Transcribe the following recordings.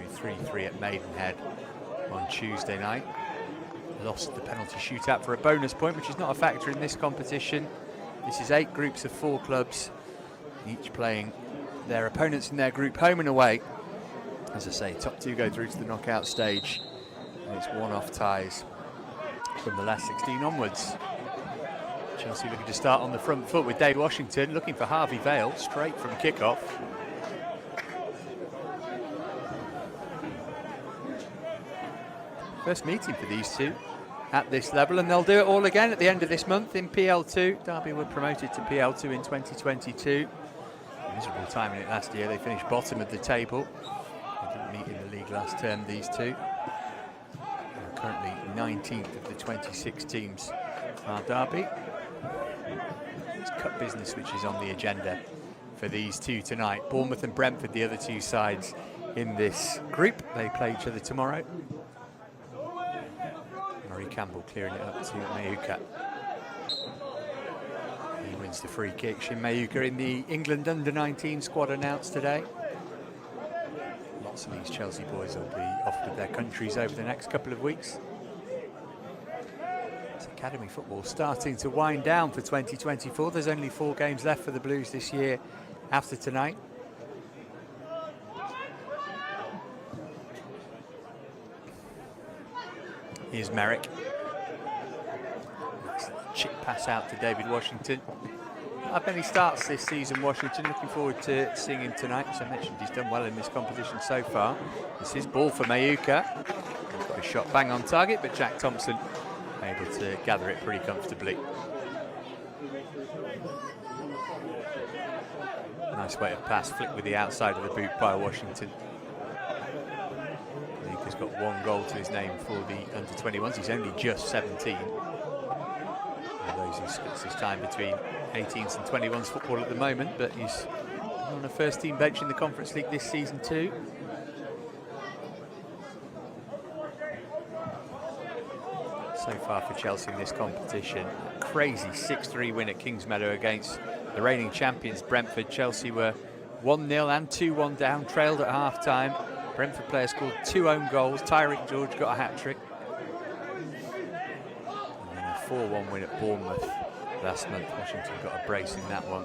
drew 3-3 at Maidenhead on Tuesday night. Lost the penalty shootout for a bonus point, which is not a factor in this competition. This is 8 groups of 4 clubs, each playing their opponents in their group home and away. As I say, top 2 go through to the knockout stage, and it's one-off ties from the last 16 onwards. Chelsea looking to start on the front foot with Dave Washington, looking for Harvey Vale straight from kickoff. First meeting for these two at this level, and they'll do it all again at the end of this month in PL2. Derby were promoted to PL2 in 2022. Miserable time in it last year. They finished bottom of the table. They didn't meet in the league last term, these two. They're currently 19th of the 26 teams are Derby. It's cup business which is on the agenda for these two tonight. Bournemouth and Brentford, the other two sides in this group. They play each other tomorrow. Murray Campbell clearing it up to Mayuka. He wins the free kick. Shin Mayuka in the England under-19 squad announced today. Lots of these Chelsea boys will be off with their countries over the next couple of weeks. Academy football starting to wind down for 2024. There's only 4 games left for the Blues this year after tonight. Here's Merrick. Chip pass out to David Washington. Not many starts this season, Washington. Looking forward to seeing him tonight. As I mentioned, he's done well in this competition so far. This is ball for Mayuka. He's got a shot bang on target, but Jack Thompson able to gather it pretty comfortably. Nice way of pass, flick with the outside of the boot by Washington. Mayuka's got 1 goal to his name for the under-21s. He's only just 17. Although he splits his time between 18s and 21s football at the moment, but he's on a first-team bench in the Conference League this season too. So far for Chelsea in this competition, a crazy 6-3 win at Kingsmeadow against the reigning champions Brentford. Chelsea were 1-0 and 2-1 down, trailed at half-time. Brentford players scored 2 own goals. Tyreek George got a hat-trick. And then a 4-1 win at Bournemouth last month. Washington got a brace in that one.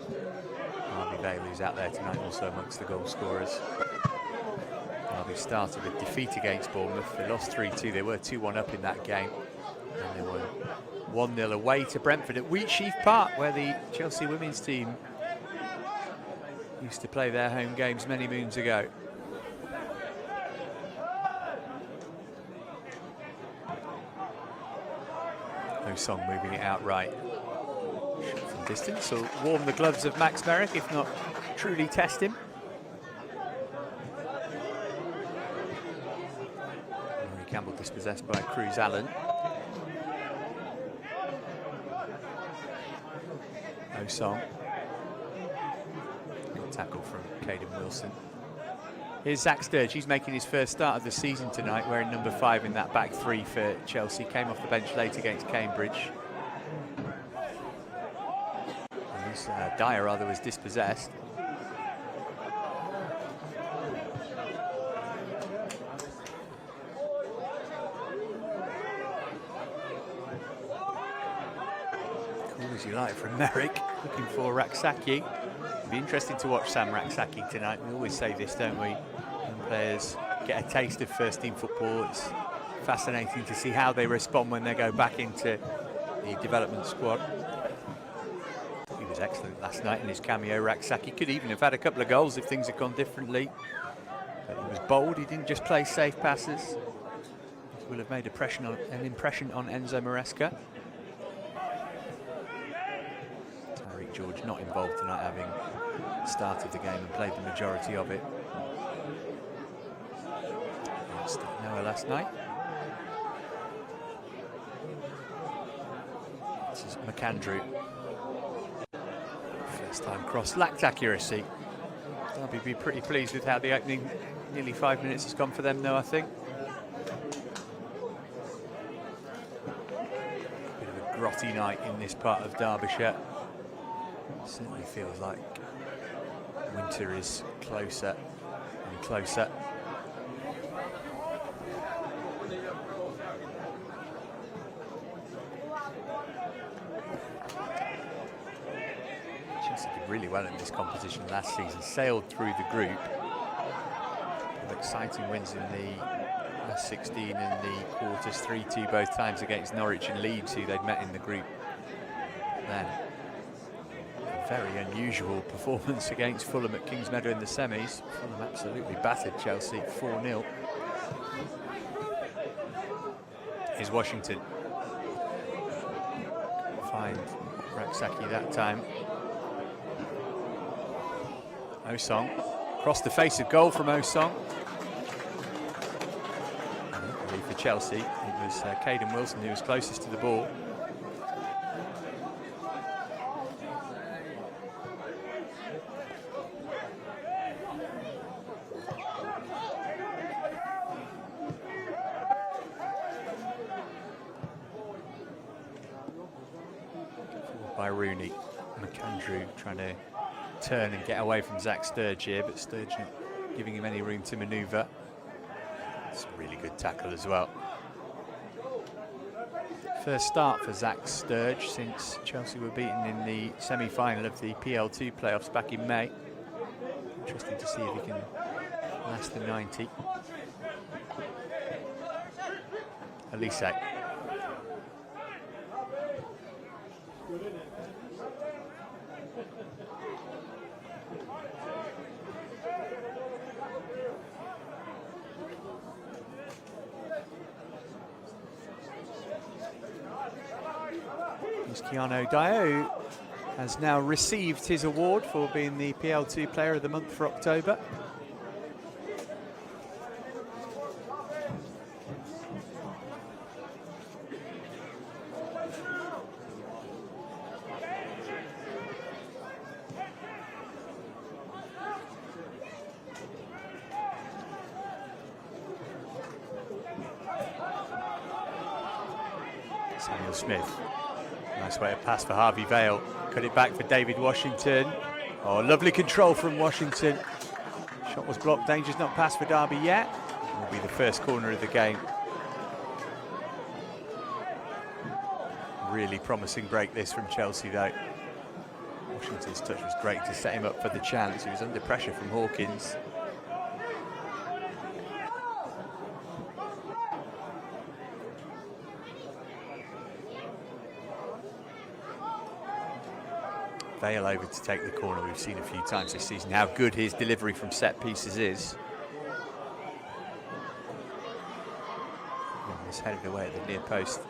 Harvey Vale, who's out there tonight, also amongst the goal scorers. Derby started with defeat against Bournemouth. They lost 3-2. They were 2-1 up in that game. And they were 1-0 away to Brentford at Wheatsheaf Park, where the Chelsea women's team used to play their home games many moons ago. No Song moving it out right. Shot from distance will warm the gloves of Max Merrick, if not truly test him. Murray Campbell dispossessed by Cruz Allen. No Song. Good tackle from Caden Wilson. Here's Zach Sturge. He's making his first start of the season tonight, wearing number 5 in that back 3 for Chelsea. Came off the bench late against Cambridge. Dyer rather was dispossessed. Cool as you like from Merrick, looking for Raksaki. It'll be interesting to watch Sam Raksaki tonight. We always say this, don't we? When players get a taste of first team football, it's fascinating to see how they respond when they go back into the development squad. He was excellent last night in his cameo. Raksaki could even have had a couple of goals if things had gone differently. But he was bold, he didn't just play safe passes. He will have made an impression on Enzo Maresca. Tyreek George not involved tonight, having started the game and played the majority of it. Noah last night. This is McAndrew. First time cross, lacked accuracy. Derby be pretty pleased with how the opening nearly 5 minutes has gone for them though, I think. Bit of a grotty night in this part of Derbyshire. Certainly feels like winter is closer and closer. really well in this competition last season, sailed through the group. Exciting wins in the last 16 and the quarters, 3-2 both times against Norwich and Leeds, who they'd met in the group. Then a very unusual performance against Fulham at Kingsmeadow in the semis. Fulham absolutely battered Chelsea 4-0. Here's Washington. Find Raksaki that time. Osong. Across the face of goal from Osong. For Chelsea, it was Caden Wilson who was closest to the ball. By Rooney. McAndrew trying to turn and get away from Zach Sturge here, but Sturge not giving him any room to manoeuvre. It's a really good tackle as well. First start for Zach Sturge since Chelsea were beaten in the semi-final of the PL2 playoffs back in May. Interesting to see if he can last the 90. Elise. Keanu Dio has now received his award for being the PL2 Player of the Month for October. Samuel Smith. Nice way to pass for Harvey Vale. Cut it back for David Washington. Oh, lovely control from Washington. Shot was blocked. Danger's not passed for Derby yet. Will be the first corner of the game. Really promising break this from Chelsea though. Washington's touch was great to set him up for the chance. He was under pressure from Hawkins. Vale over to take the corner. We've seen a few times this season how good his delivery from set pieces is. And he's headed away at the near post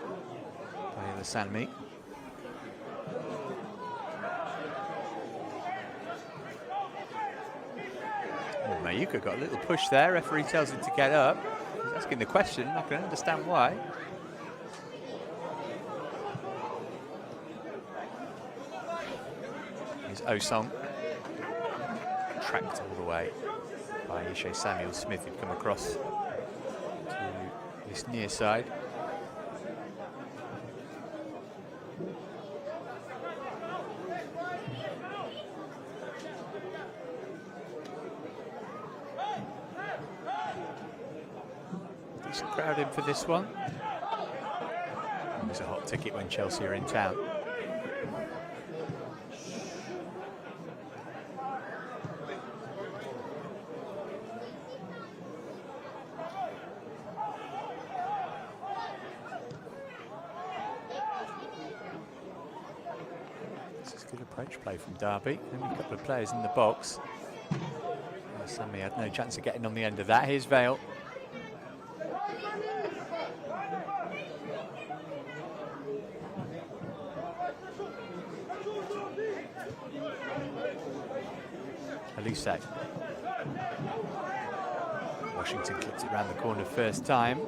by Sanmi. Oh, Mayuka got a little push there. Referee tells him to get up. He's asking the question. I can understand why. Osong tracked all the way by Ishe Samuel Smith, who'd come across to this near side. Decent crowd in for this one. It was a hot ticket when Chelsea are in town. Good approach play from Derby. Only a couple of players in the box. Sammy had no chance of getting on the end of that. Here's Vale. Elise. Washington kicked it around the corner first time.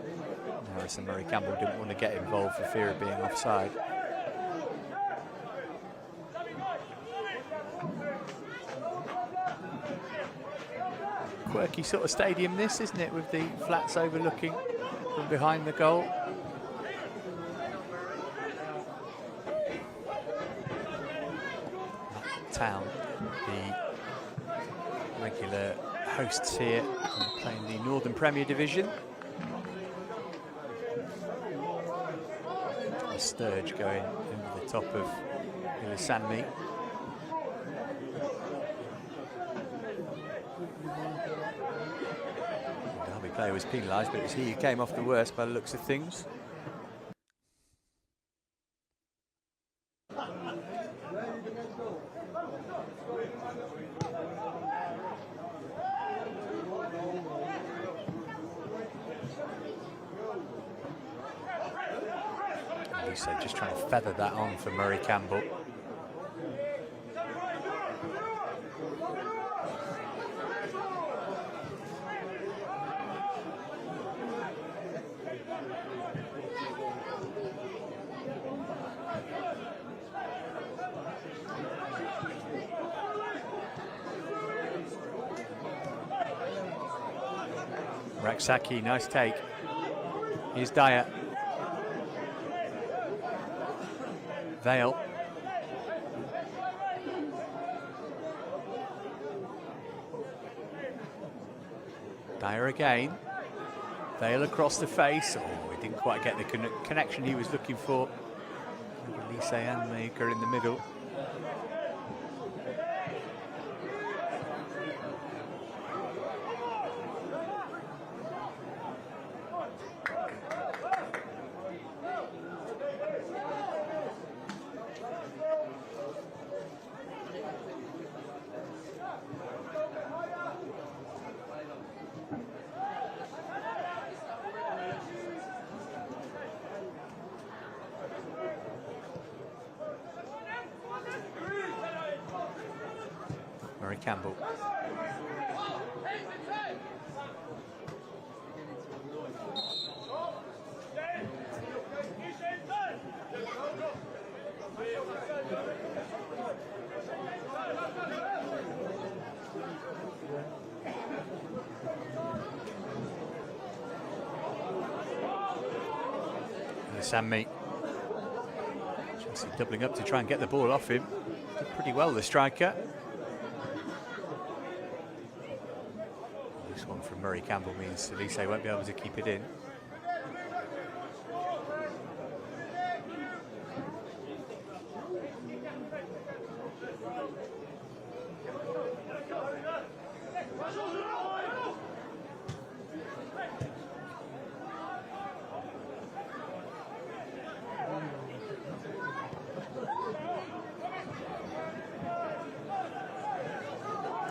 Harrison Murray Campbell didn't want to get involved for fear of being offside. Quirky sort of stadium this, isn't it, with the flats overlooking from behind the goal. Town, the regular hosts here, playing the Northern Premier Division. Sturge going over the top of Sanmi. Derby player was penalised, but it was he who came off the worst by the looks of things. So just trying to feather that on for Murray Campbell. Raksaki, nice take. Here's Dyer. Vale. Dyer again. Vale across the face. Oh, he didn't quite get the connection he was looking for. Lise and Maker in the middle. Murray Campbell. And Sammy. Chelsea doubling up to try and get the ball off him. Did pretty well, the striker. This one from Murray Campbell means Elise won't be able to keep it in.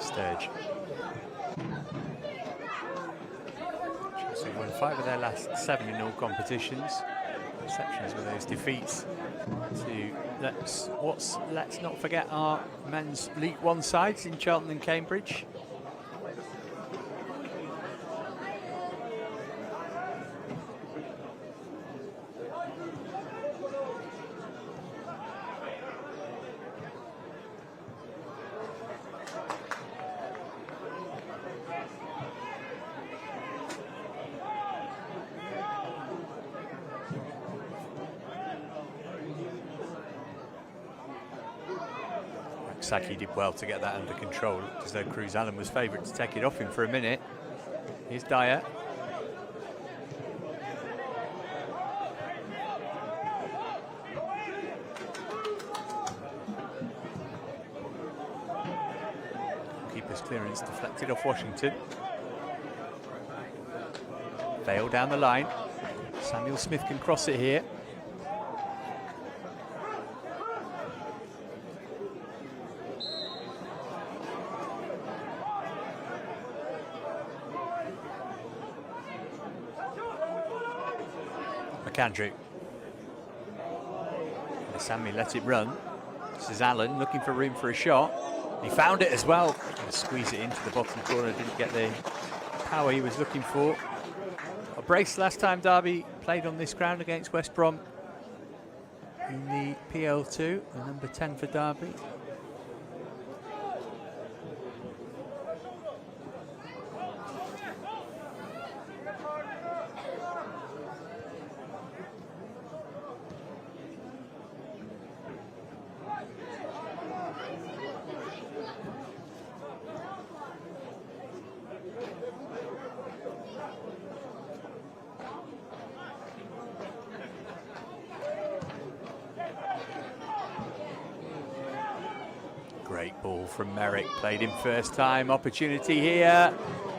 Sturge. Chelsea won 5 of their last 7 in all competitions. Exceptions were those defeats to let's not forget our men's League One sides in Charlton and Cambridge. Saki did well to get that under control, as though Cruz Allen was favourite to take it off him for a minute. Here's Dyer. Keeper's clearance deflected off Washington. Vale down the line. Samuel Smith can cross it here. McAndrew. Sammy let it run. This is Allen looking for room for a shot. He found it as well. Squeeze it into the bottom corner. Didn't get the power he was looking for. A brace last time Derby played on this ground against West Brom in the PL2, the number 10 for Derby. Great ball from Merrick, played him first time, opportunity here.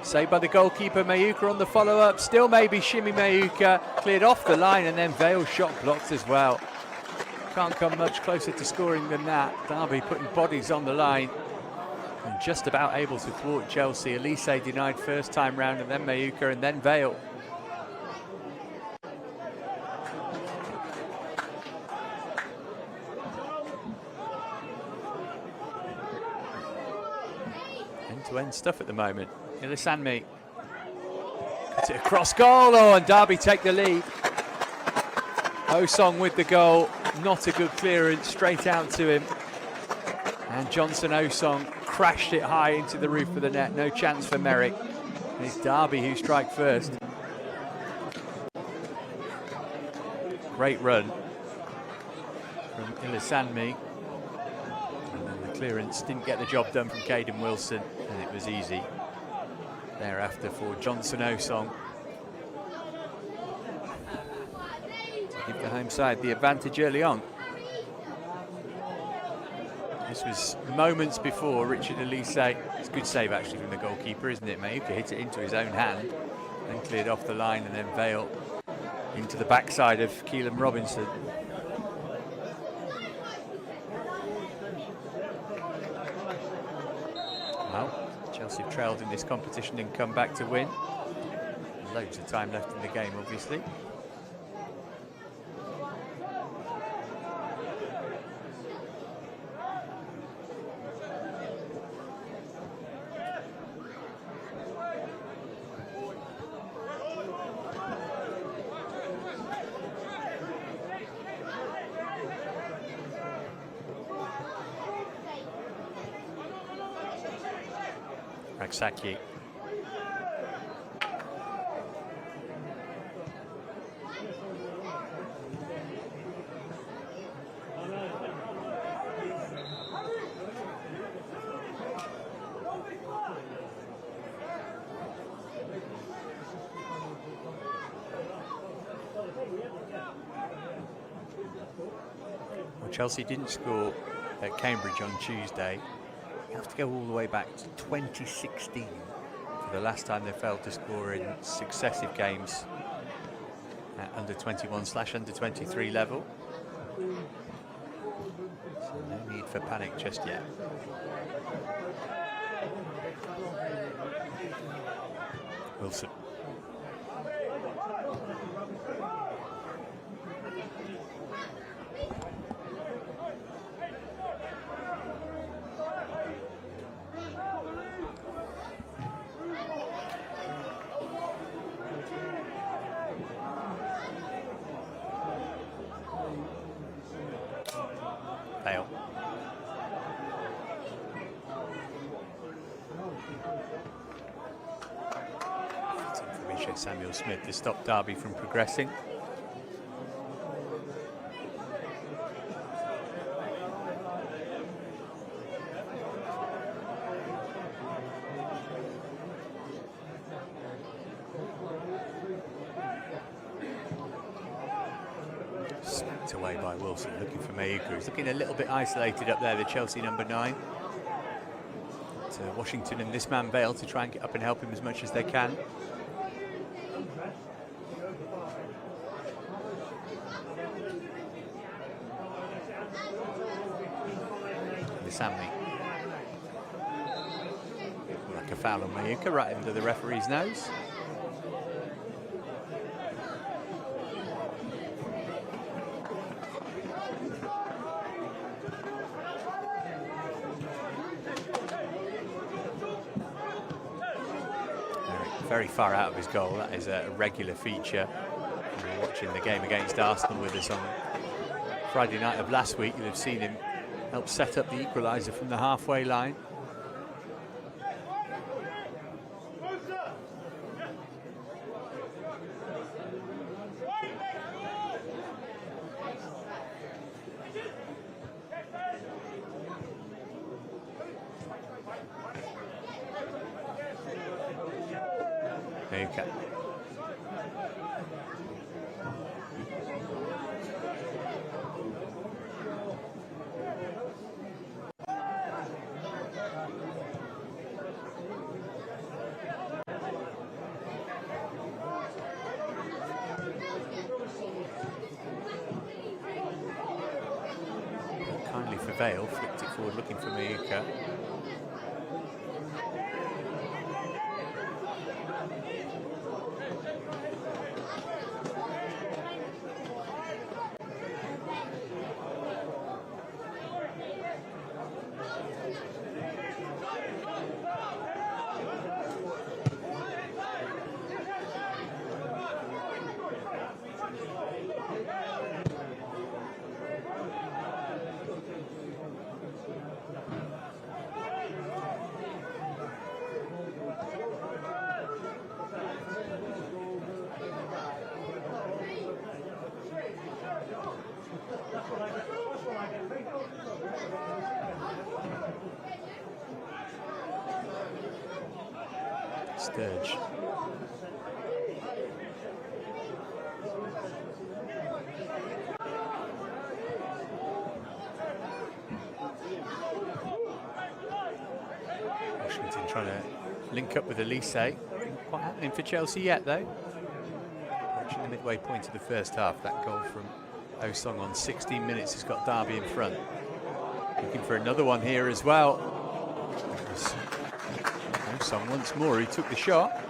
Saved by the goalkeeper, Mayuka on the follow-up. Still maybe Shimmy Mayuka. Cleared off the line, and then Vale's shot blocked as well. Can't come much closer to scoring than that. Derby putting bodies on the line. And just about able to thwart Chelsea. Elise denied first time round, and then Mayuka, and then Vale. End-to-end stuff at the moment. Ilisanmi cuts it across goal, and Derby take the lead. Osong with the goal, not a good clearance, straight out to him. And Johnson Osong crashed it high into the roof of the net, no chance for Merrick. And it's Derby who strike first. Great run from Ilisanmi. And then the clearance didn't get the job done from Caden Wilson, and it was easy thereafter for Johnson Osong to give the home side the advantage early on. This was moments before Richard Elise. It's a good save actually from the goalkeeper, isn't it? Mayuka hit it into his own hand, then cleared off the line, and then Vale into the backside of Keelan Robinson. Well, Chelsea have trailed in this competition and come back to win. Loads of time left in the game, obviously. Raksaki. Well, Chelsea didn't score at Cambridge on Tuesday. You have to go all the way back to 2016 for the last time they failed to score in successive games at under 21/under 23 level. So no need for panic just yet. Wilson. Fail. From Samuel Smith to stop Derby from progressing. Smacked away by Wilson, looking for Mayuka. He's looking a little bit isolated up there, the Chelsea number 9. To Washington and this man Vale to try and get up and help him as much as they can. Sammy. Like a foul on Mayuka, right under the referee's nose. Very far out of his goal. That is a regular feature. If you were watching the game against Arsenal with us on Friday night of last week, you'll have seen him help set up the equaliser from the halfway line. Okay. Vale, flicked it forward looking for Miyuka. Sturge. Washington trying to link up with Elise. Quite happening for Chelsea yet, though. Approaching the midway point of the first half. That goal from Osong on 16 minutes has got Derby in front. Looking for another one here as well. Osong once more, he took the shot.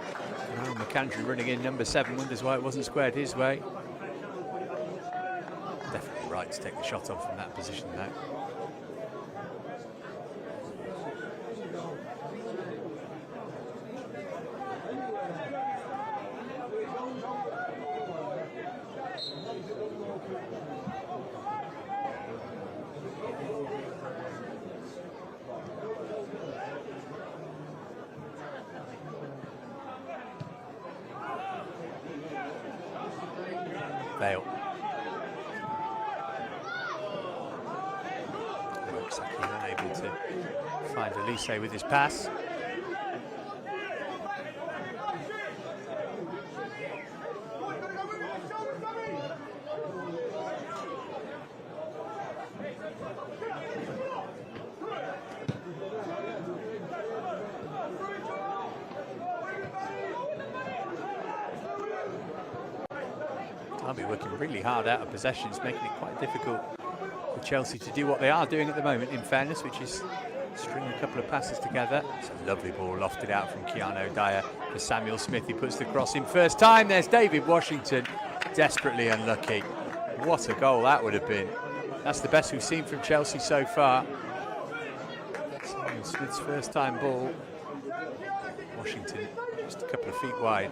Now McAndrew running in, number 7, wonders why it wasn't squared his way. Definitely right to take the shot on from that position now. Vale. Saki unable to find Elise with his pass. Derby working really hard out of possessions, making it quite difficult for Chelsea to do what they are doing at the moment, in fairness, which is string a couple of passes together. It's a lovely ball lofted out from Keanu Dyer for Samuel Smith. He puts the cross in first time. There's David Washington, desperately unlucky. What a goal that would have been. That's the best we've seen from Chelsea so far. Samuel Smith's first time ball. Washington just a couple of feet wide.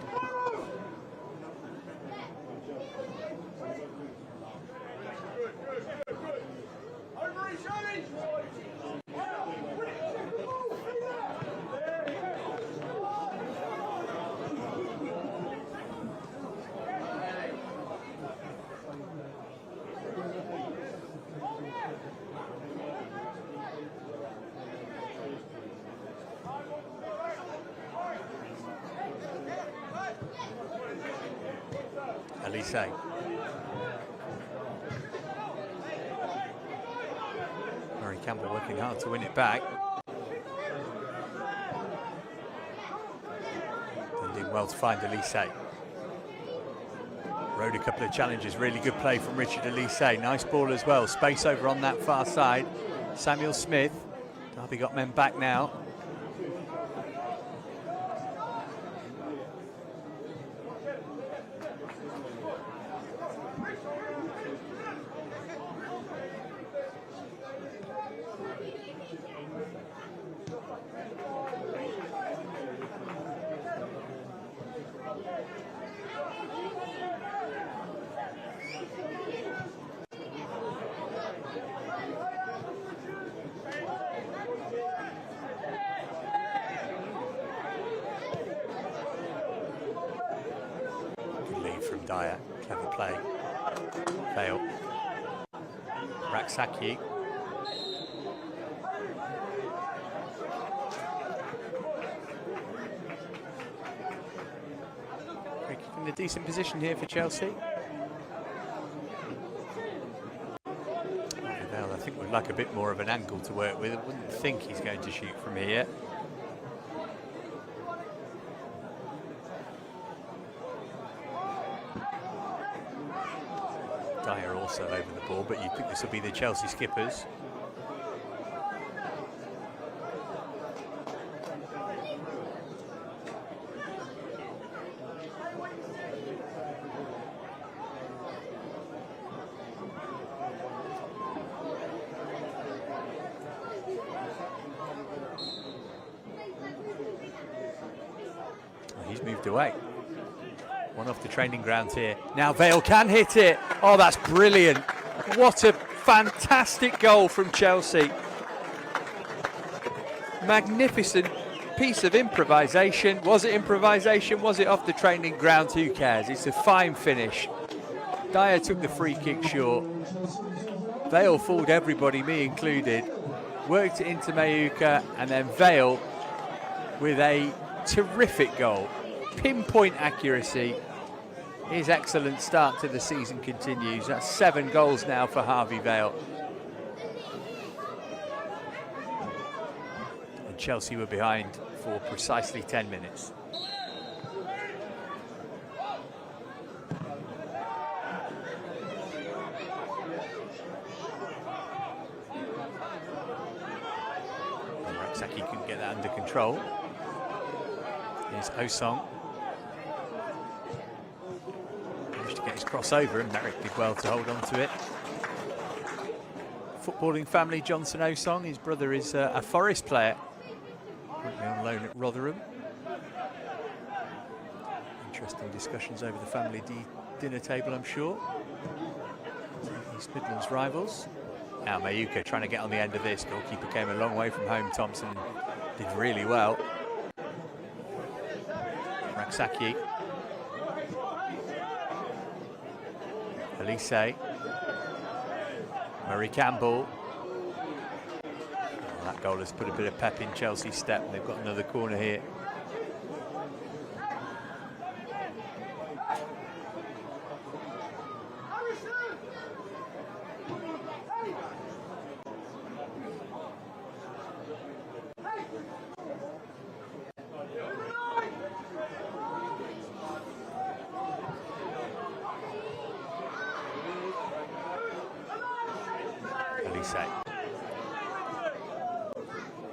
Elise. Murray Campbell working hard to win it back. And doing well to find Elise. Rode a couple of challenges, really good play from Richard Elise. Nice ball as well, space over on that far side. Samuel Smith, Derby got men back now. From Dyer, clever play. Fail. Raksaki. In a decent position here for Chelsea. I think we'd like a bit more of an angle to work with. I wouldn't think he's going to shoot from here. Dyer also over the ball, but you think this will be the Chelsea skippers. He's moved away. One off the training ground here. Now Vale can hit it. Oh, that's brilliant. What a fantastic goal from Chelsea. Magnificent piece of improvisation. Was it improvisation? Was it off the training ground? Who cares? It's a fine finish. Dyer took the free kick short. Vale fooled everybody, me included. Worked it into Mayuka, and then Vale with a terrific goal. Pinpoint accuracy. His excellent start to the season continues. That's 7 goals now for Harvey Vale. And Chelsea were behind for precisely 10 minutes. Raksaki couldn't get that under control. Here's Osong. Managed to get his crossover, and Merrick did well to hold on to it. Footballing family, Johnson Osong. His brother is a Forest player. Currently on loan at Rotherham. Interesting discussions over the family dinner table, I'm sure. East Midlands rivals. Now Mayuka trying to get on the end of this. Goalkeeper came a long way from home. Thompson did really well. Raksaki. Elise. Murray Campbell. Well, that goal has put a bit of pep in Chelsea's step, and they've got another corner here.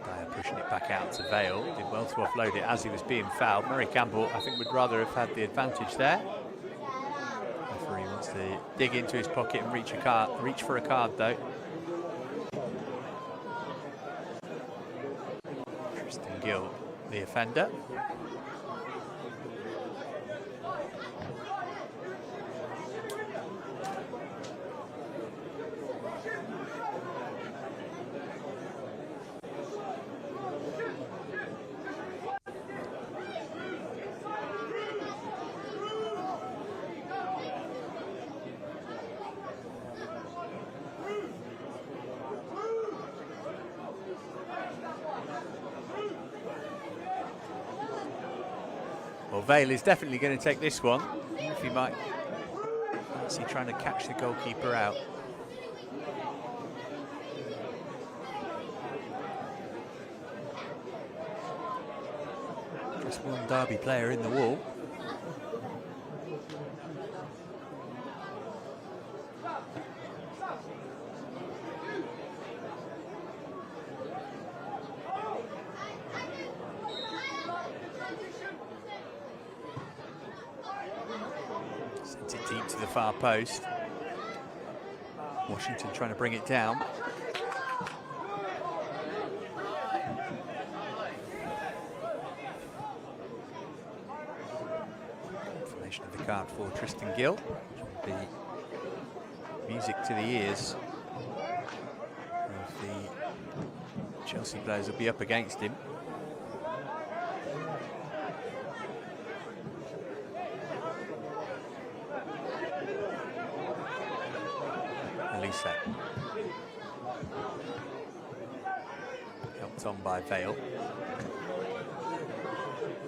Dyer pushing it back out to Vale. Did well to offload it as he was being fouled. Murray Campbell, I think, would rather have had the advantage there. Referee wants to dig into his pocket and reach for a card, though. Tristan Gill, the offender. Well, Vale is definitely going to take this one. If he might fancy trying to catch the goalkeeper out. Just one Derby player in the wall. Sent it deep to the far post. Washington trying to bring it down. Confirmation of the card for Tristan Gill. Which will be music to the ears of the Chelsea players will be up against him. Elise. Helped on by Vale.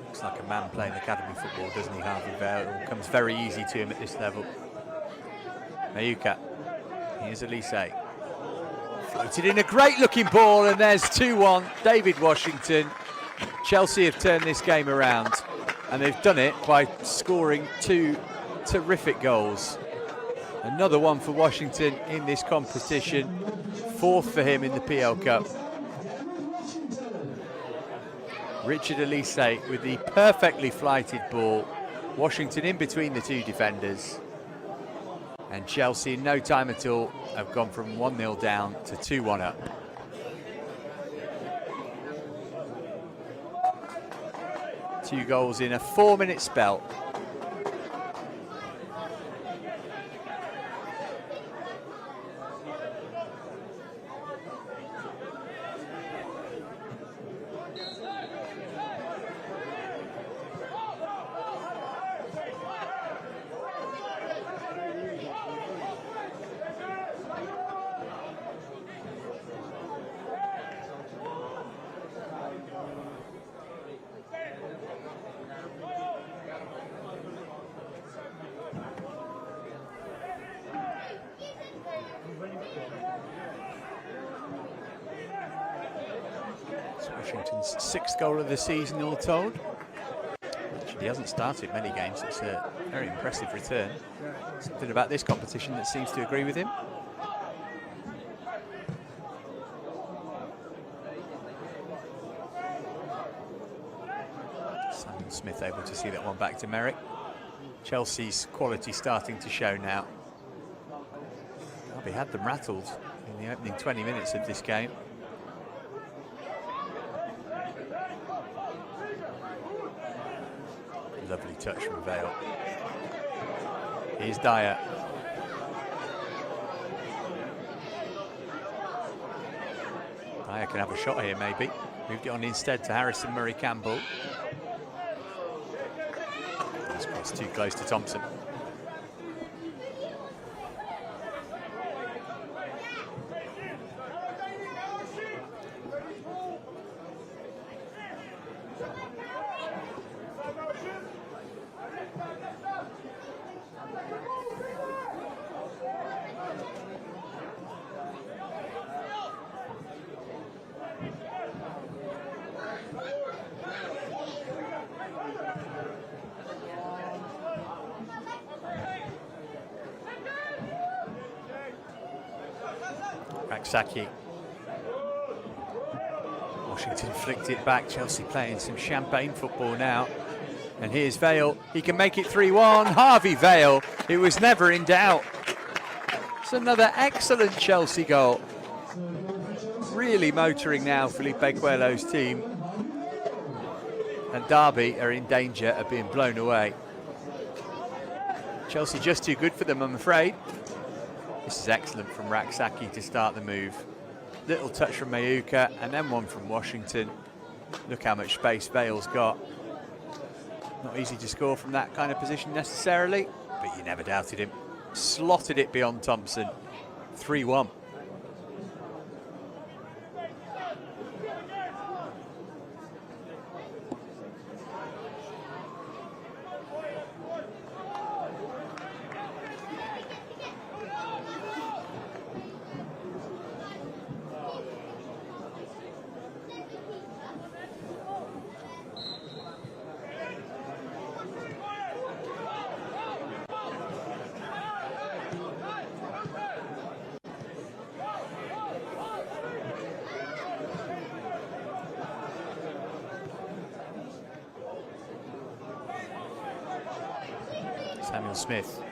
Looks like a man playing academy football, doesn't he, Harvey Vale? It all comes very easy to him at this level. Mayuka. Here's Elise. Floated in a great looking ball, and there's 2-1. David Washington. Chelsea have turned this game around, and they've done it by scoring 2 terrific goals. Another one for Washington in this competition. 4th for him in the PL Cup. Richard Elise with the perfectly flighted ball. Washington in between the 2 defenders. And Chelsea in no time at all have gone from 1-0 down to 2-1 up. 2 goals in a 4-minute spell. Washington's 6th goal of the season, all told. Actually, he hasn't started many games. It's a very impressive return. Something about this competition that seems to agree with him. Samuel Smith able to see that one back to Merrick. Chelsea's quality starting to show now. Derby had them rattled in the opening 20 minutes of this game. Lovely touch from Vale. Here's Dyer. Dyer can have a shot here, maybe. Moved it on instead to Harrison Murray Campbell. This cross too close to Thompson. Saki. Washington flicked it back. Chelsea playing some champagne football now. And here's Vale. He can make it 3-1. Harvey Vale. It was never in doubt. It's another excellent Chelsea goal. Really motoring now, Felipe Coelho's team. And Derby are in danger of being blown away. Chelsea just too good for them, I'm afraid. This is excellent from Raksaki to start the move. Little touch from Mayuka and then one from Washington. Look how much space Vale's got. Not easy to score from that kind of position necessarily, but you never doubted him. Slotted it beyond Thompson. 3-1. Samuel Smith.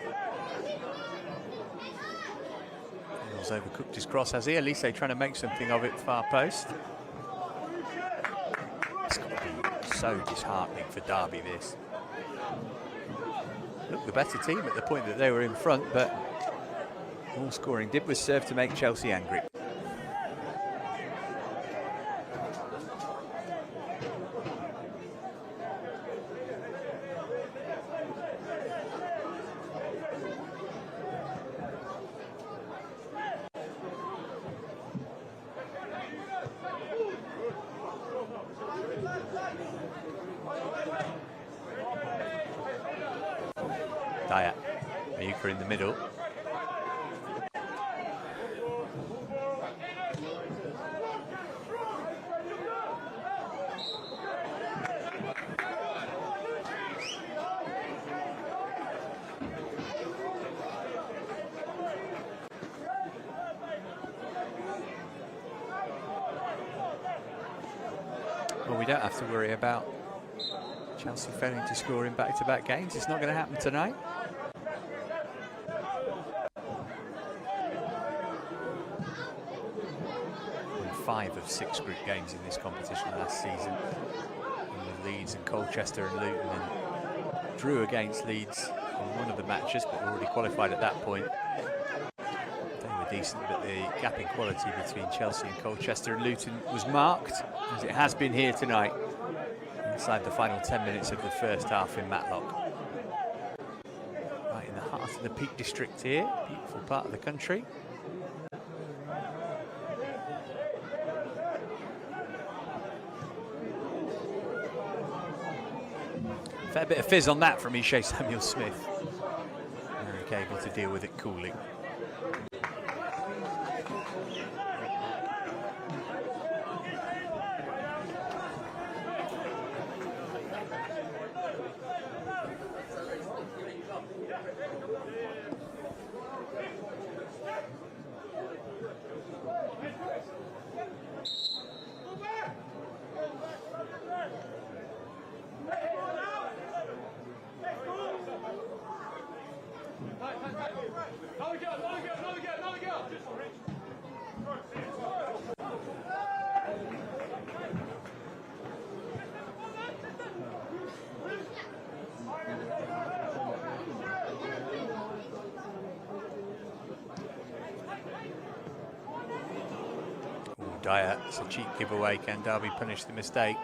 He's overcooked his cross, has he? Elise trying to make something of it, far post. It's got to be so disheartening for Derby, this. Look, the better team at the point that they were in front, but all scoring did was serve to make Chelsea angry. Dyer, Mayuka in the middle. Well, we don't have to worry about Chelsea failing to score in back-to-back games. It's not going to happen tonight. Won 5 of 6 group games in this competition last season. And Leeds and Colchester and Luton, and drew against Leeds in one of the matches, but were already qualified at that point. They were decent, but the gap in quality between Chelsea and Colchester and Luton was marked, as it has been here tonight, inside the final 10 minutes of the first half in Matlock. Right in the heart of the Peak District here, beautiful part of the country. Fair bit of fizz on that from Ishe Samuel-Smith. Merrick able to deal with it coolly. Dyer, it's a cheap giveaway. Can Derby punish the mistake?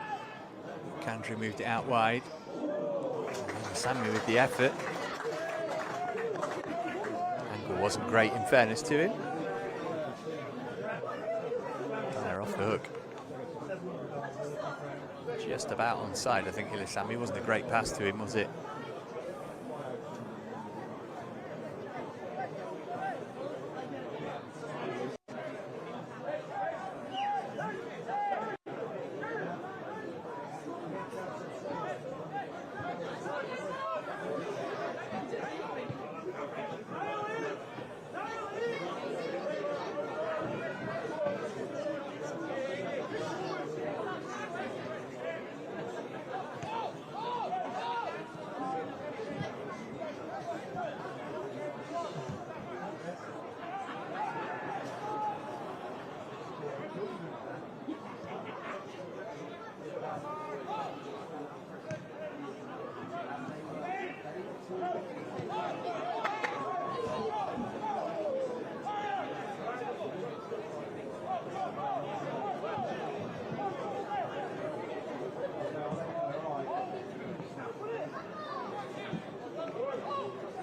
Cantry moved it out wide. Sammy with the effort. Angle wasn't great in fairness to him. Dyer off the hook. Just about onside, I think. Ilisami wasn't a great pass to him, was it?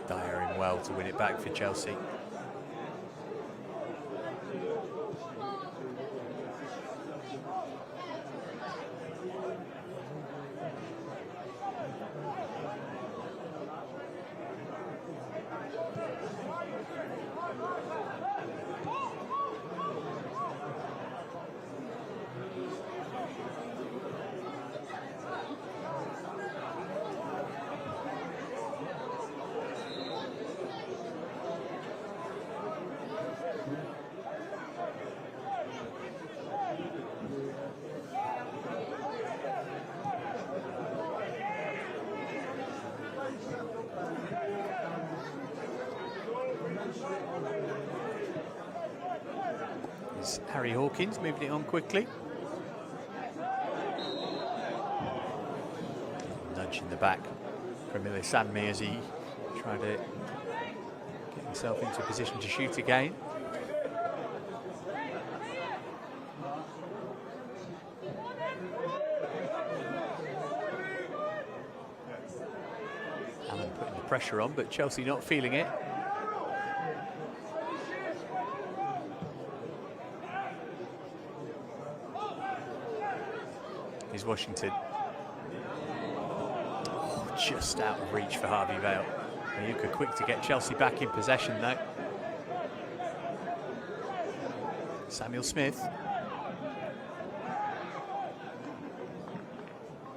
Dyer in well to win it back for Chelsea. Harry Hawkins moving it on quickly. Nudge in the back from Ilisami as he tried to get himself into a position to shoot again. Allen putting the pressure on, but Chelsea not feeling it. Is Washington. Oh, just out of reach for Harvey Vale. Mayuka quick to get Chelsea back in possession though. Samuel-Smith.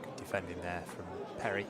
Good defending there from Perry.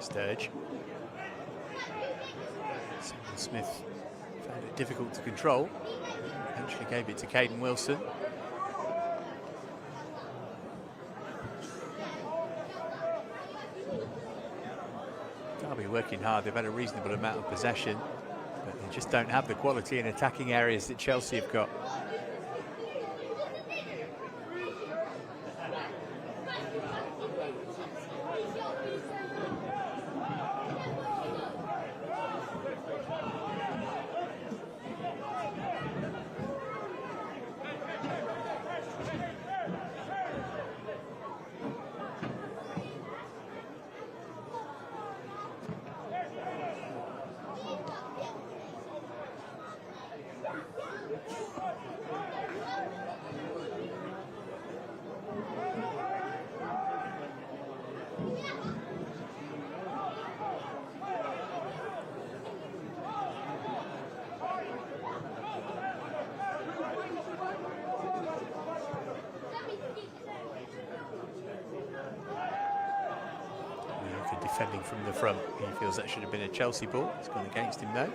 Sturge. Samuel Smith found it difficult to control. Eventually gave it to Caden Wilson. Derby working hard. They've had a reasonable amount of possession, but they just don't have the quality in attacking areas that Chelsea have got. Defending from the front, he feels that should have been a Chelsea ball. It's gone against him though.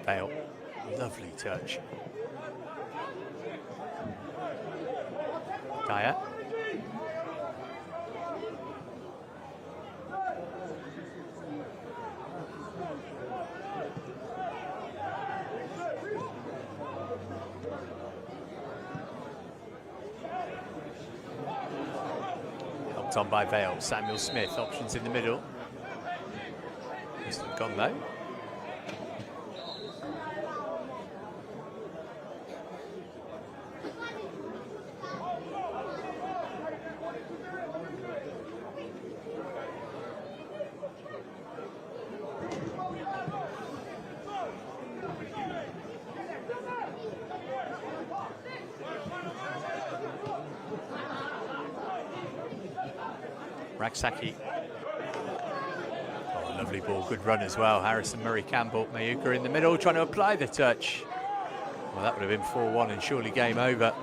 Bale, lovely touch. Dyer. Helped on by Bale. Samuel Smith, options in the middle. He's gone low. Raksaki. Oh, lovely ball, good run as well. Harrison Murray Campbell, Mayuka in the middle, trying to apply the touch. Well, that would have been 4-1 and surely game over.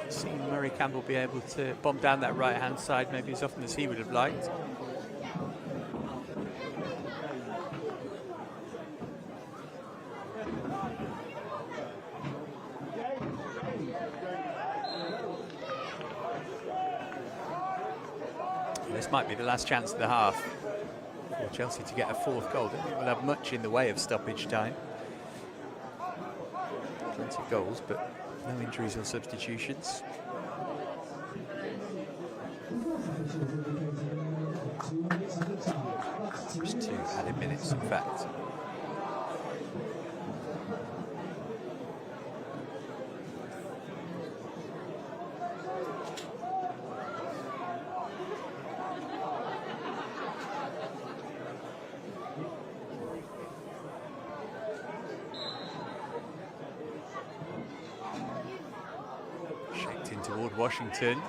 Seen Murray Campbell be able to bomb down that right-hand side maybe as often as he would have liked. This might be the last chance of the half for Chelsea to get a fourth goal. I don't think we'll have much in the way of stoppage time. Plenty of goals, but no injuries or substitutions. Just 2 added minutes, in fact. Toward Washington,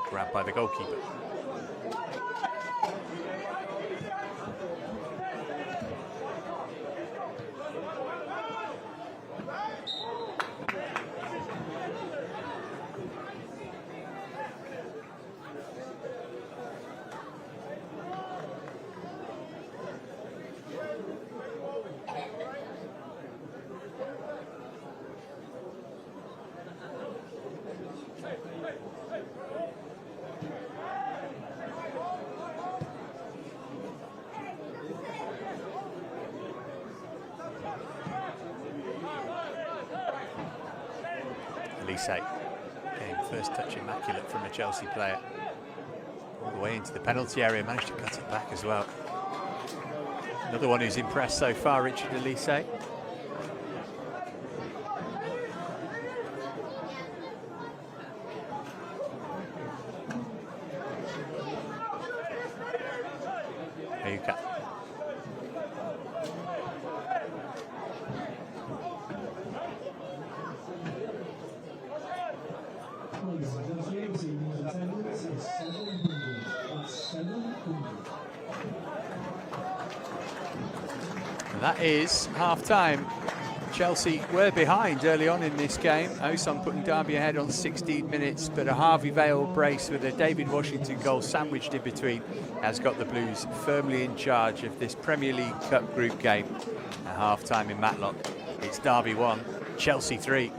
grabbed by the goalkeeper. Elise. Again, first touch immaculate from a Chelsea player. All the way into the penalty area, managed to cut it back as well. Another one who's impressed so far, Richard Elise. And that is half-time. Chelsea were behind early on in this game. Oson putting Derby ahead on 16 minutes, but a Harvey Vale brace with a David Washington goal sandwiched in between has got the Blues firmly in charge of this Premier League Cup group game. At half-time in Matlock, it's Derby 1, Chelsea 3.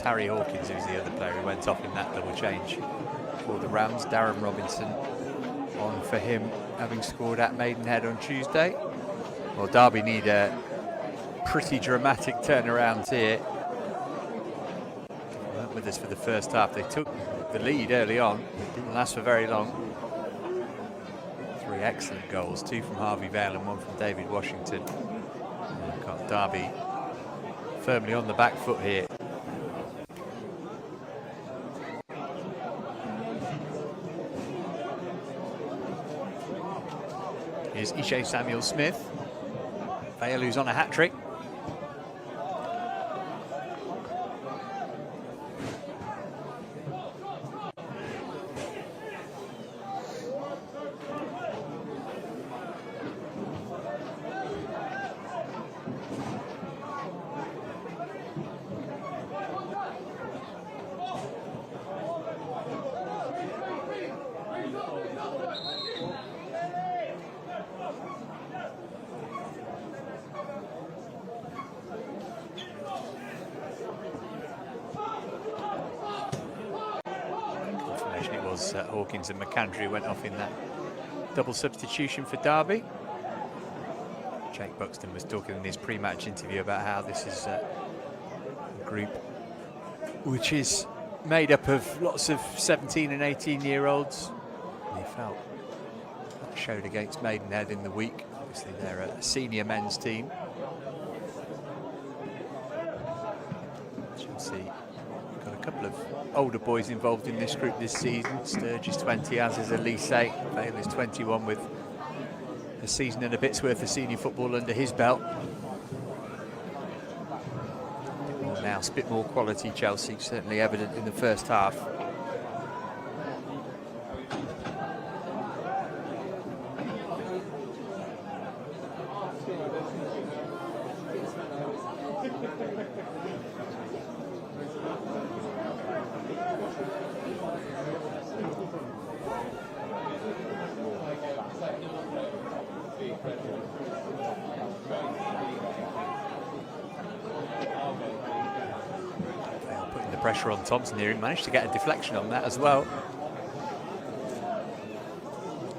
Harry Hawkins, who's the other player who went off in that double change for the Rams. Darren Robinson on for him, having scored at Maidenhead on Tuesday. Well, Derby need a pretty dramatic turnaround here. They weren't with us for the first half. They took the lead early on. It didn't last for very long. 3 excellent goals, 2 from Harvey Vale and 1 from David Washington. And got Derby firmly on the back foot here. Here's Ishe Samuel-Smith. Vale, who's on a hat-trick. Hawkins and McAndrew went off in that double substitution for Derby. Jake Buxton was talking in his pre-match interview about how this is a group which is made up of lots of 17 and 18-year-olds. He felt that showed against Maidenhead in the week. Obviously they're a senior men's team. Chelsea got a couple of older boys involved in this group this season. Sturge is 20, as is Elise. Vale is 21 with a season and a bit's worth of senior football under his belt. Now, a bit more quality Chelsea, certainly evident in the first half. Pressure on Thompson here, and managed to get a deflection on that as well.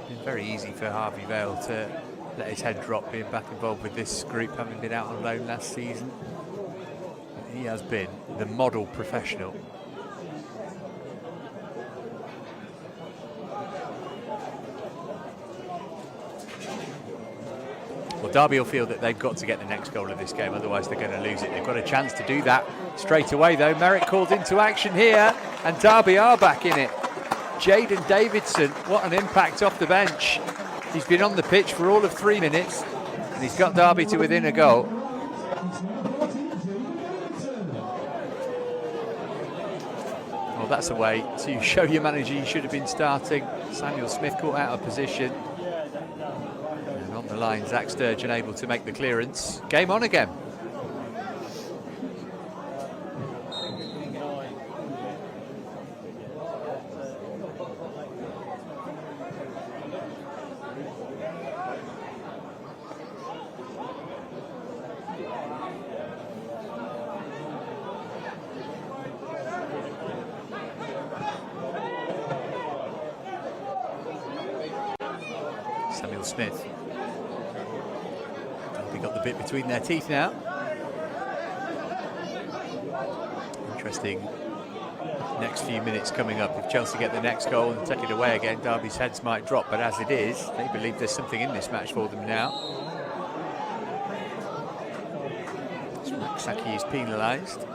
It's been very easy for Harvey Vale to let his head drop, being back involved with this group, having been out on loan last season. But he has been the model professional. Well, Derby will feel that they've got to get the next goal of this game, otherwise they're going to lose it. They've got a chance to do that straight away, though. Merrick called into action here, and Derby are back in it. Jaden Davidson, what an impact off the bench. He's been on the pitch for all of 3 minutes, and he's got Derby to within a goal. Well, that's a way to show your manager you should have been starting. Samuel Smith caught out of position. On the line, Zach Sturgeon able to make the clearance. Game on again. Samuel Smith. We got the bit between their teeth now. Interesting next few minutes coming up. If Chelsea get the next goal and take it away again, Derby's heads might drop, but as it is, they believe there's something in this match for them now. Saki is penalised.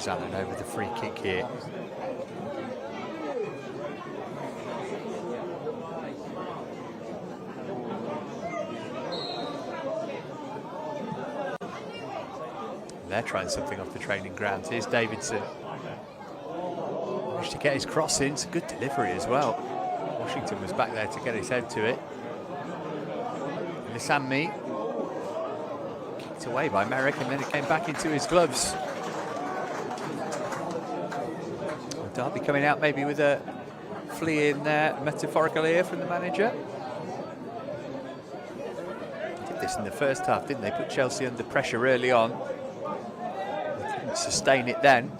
Allen over the free kick here. They're trying something off the training grounds. Here's Davidson. Managed to get his cross in. It's a good delivery as well. Washington was back there to get his head to it. Lissanmi kicked away by Merrick, and then it came back into his gloves. Derby coming out maybe with a flea in there, metaphorical ear from the manager. Did this in the first half, didn't they? Put Chelsea under pressure early on. They didn't sustain it then.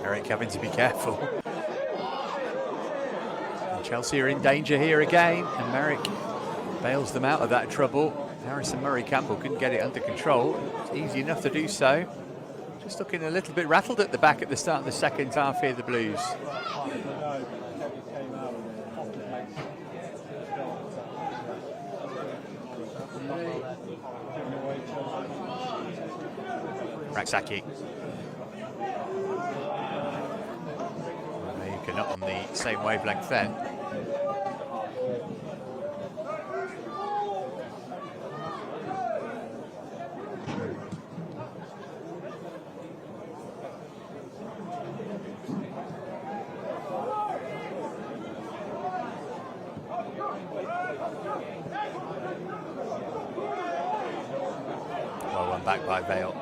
Merrick having to be careful. And Chelsea are in danger here again, and Merrick bails them out of that trouble. Harrison Murray-Campbell couldn't get it under control. It's easy enough to do so. Just looking a little bit rattled at the back at the start of the second half here, the Blues. Raksaki. Not on the same wavelength then. Well, one back by Vale.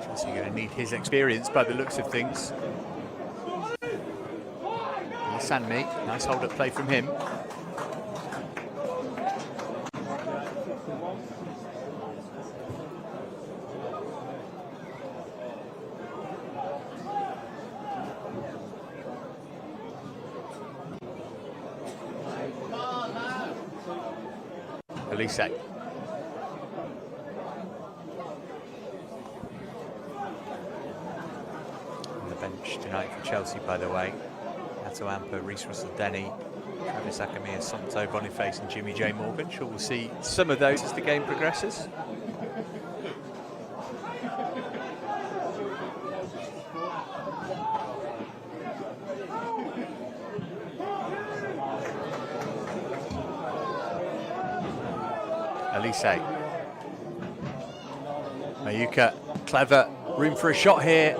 Chelsea going to need his experience by the looks of things. Sanmi, nice hold-up play from him. Elise. On the bench tonight for Chelsea, by the way. Nato Amper, Reece Russell-Denny, Travis Akamia, Sonto Boniface and Jimmy J. Morgan. Sure, we'll see some of those as the game progresses. Elise. Mayuka, clever, room for a shot here.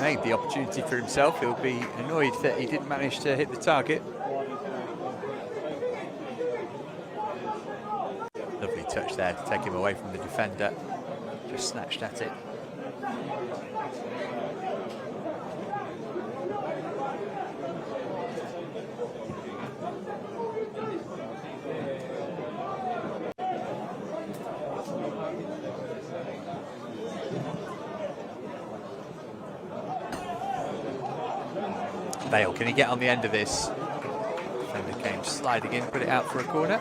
Made the opportunity for himself. He'll be annoyed that he didn't manage to hit the target. Lovely touch there to take him away from the defender. Just snatched at it. Vale, can he get on the end of this? Defender came sliding in, put it out for a corner.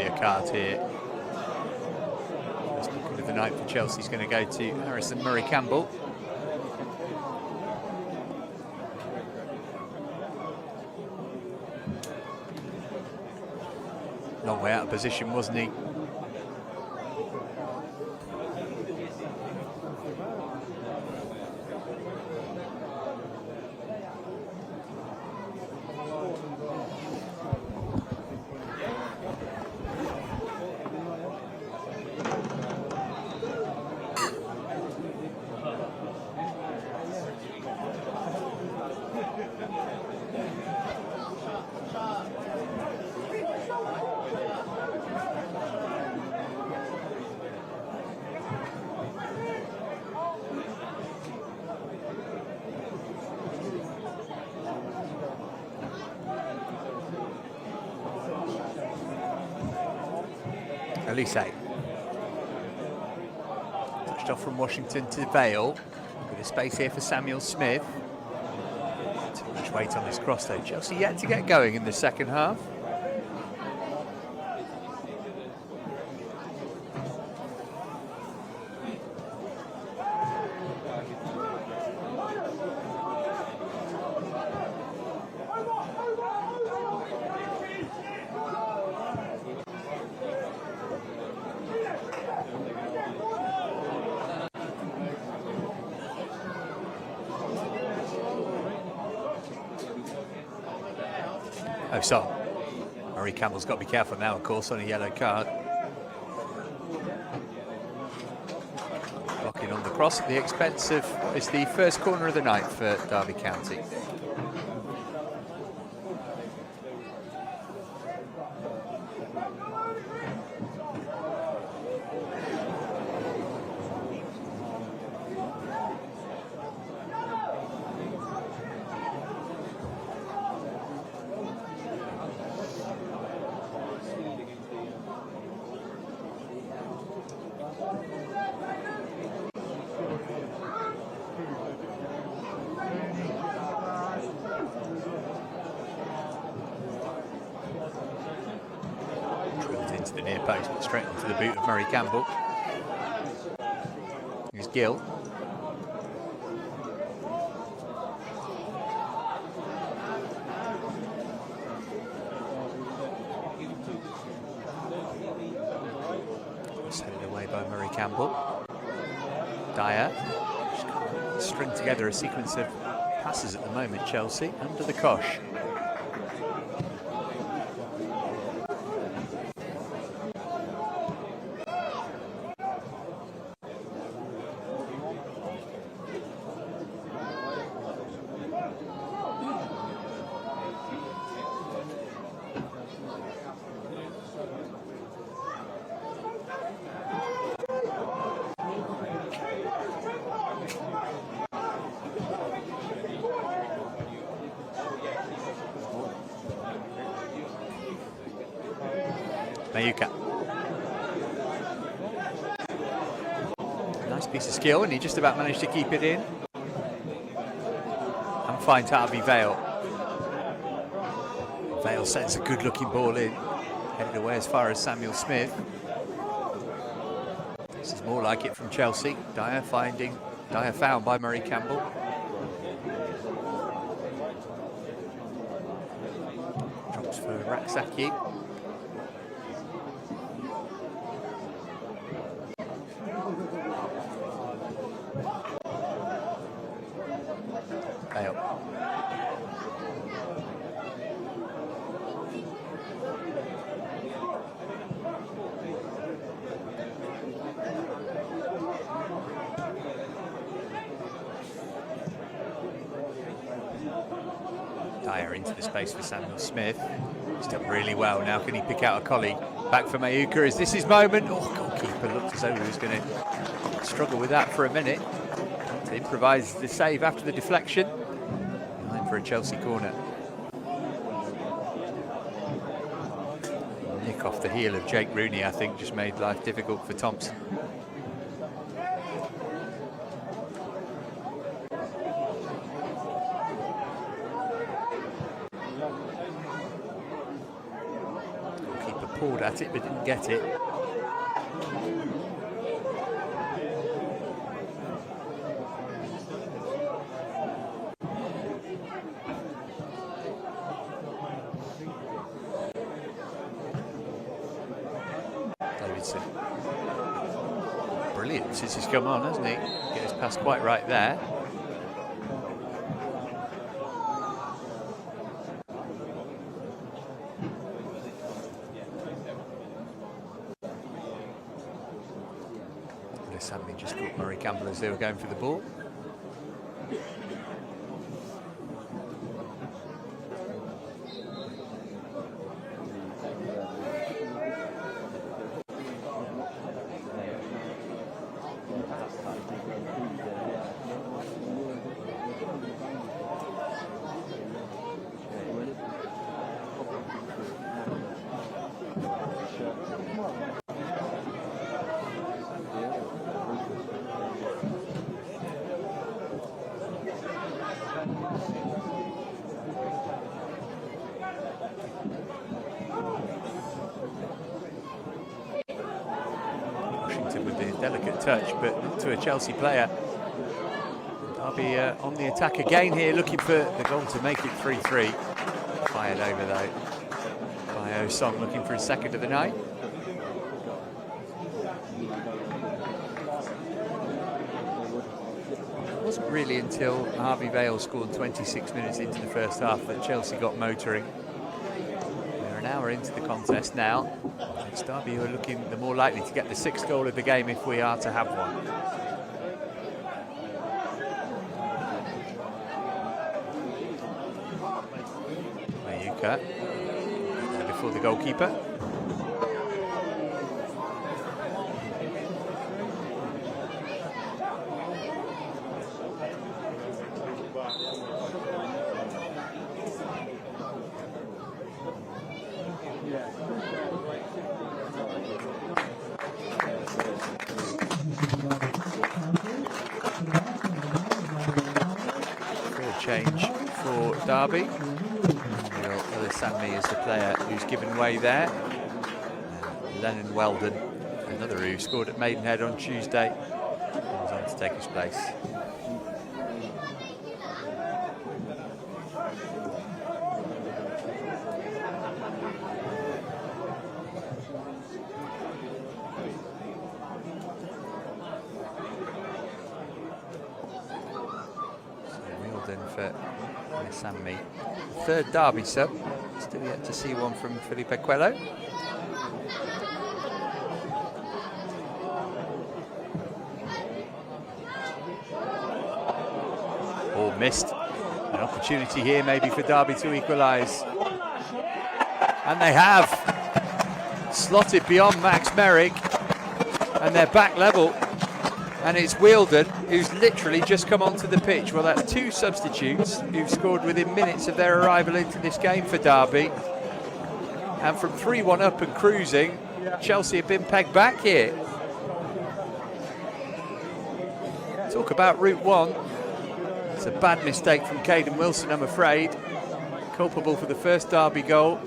be a card here. First booking of the night for Chelsea is going to go to Harrison Murray Campbell. Long way out of position, wasn't he? Elise. Touched off from Washington to Vale. With a space here for Samuel Smith. Too much weight on this cross though. Chelsea yet to get going in the second half. Oh, so Murray Campbell's got to be careful now, of course, on a yellow card. Blocking on the cross at the expense of, it's the first corner of the night for Derby County. Into the near post, but straight onto the boot of Murray Campbell. Here's Gill. Headed away by Murray Campbell. Dyer. Just can't string together a sequence of passes at the moment, Chelsea, under the cosh. Mayuka. Nice piece of skill, and he just about managed to keep it in. And finds Harvey Vale. Vale sends a good looking ball in. Headed away as far as Samuel Smith. This is more like it from Chelsea. Dyer found by Murray Campbell. Drops for Raksaki. Dyer into the space for Samuel Smith. He's done really well. Now can he pick out a colleague? Back for Mayuka. Is this his moment? Oh, goalkeeper looked as though he was going to struggle with that for a minute. To improvise the save after the deflection. Line for a Chelsea corner. Nick off the heel of Jake Rooney, I think, just made life difficult for Thompson. pawed at it but didn't get it. Davidson. Brilliant since he's come on, hasn't he? Get his pass quite right there. Sammy just caught Murray Campbell as they were going for the ball. With the delicate touch, but to a Chelsea player. Derby on the attack again here, looking for the goal to make it 3-3. Fired over though by Osong, looking for his second of the night. It wasn't really until Harvey Vale scored 26 minutes into the first half that Chelsea got motoring. They're an hour into the contest now. It's Derby who are looking the more likely to get the 6th goal of the game if we are to have one. Mayuka before the goalkeeper. Change for Derby. Sammy is the player who's given way there. Lennon Weldon, another who scored at Maidenhead on Tuesday, was on to take his place. For Sammy. Third Derby sub. Still yet to see one from Felipe Coelho. Oh, missed. An opportunity here maybe for Derby to equalise. And they have. Slotted beyond Max Merrick. And they're back level. And it's Weldon who's literally just come onto the pitch. Well, that's 2 substitutes who've scored within minutes of their arrival into this game for Derby. And from 3-1 up and cruising, Chelsea have been pegged back here. Talk about route 1. It's a bad mistake from Caden Wilson, I'm afraid. Culpable for the first Derby goal.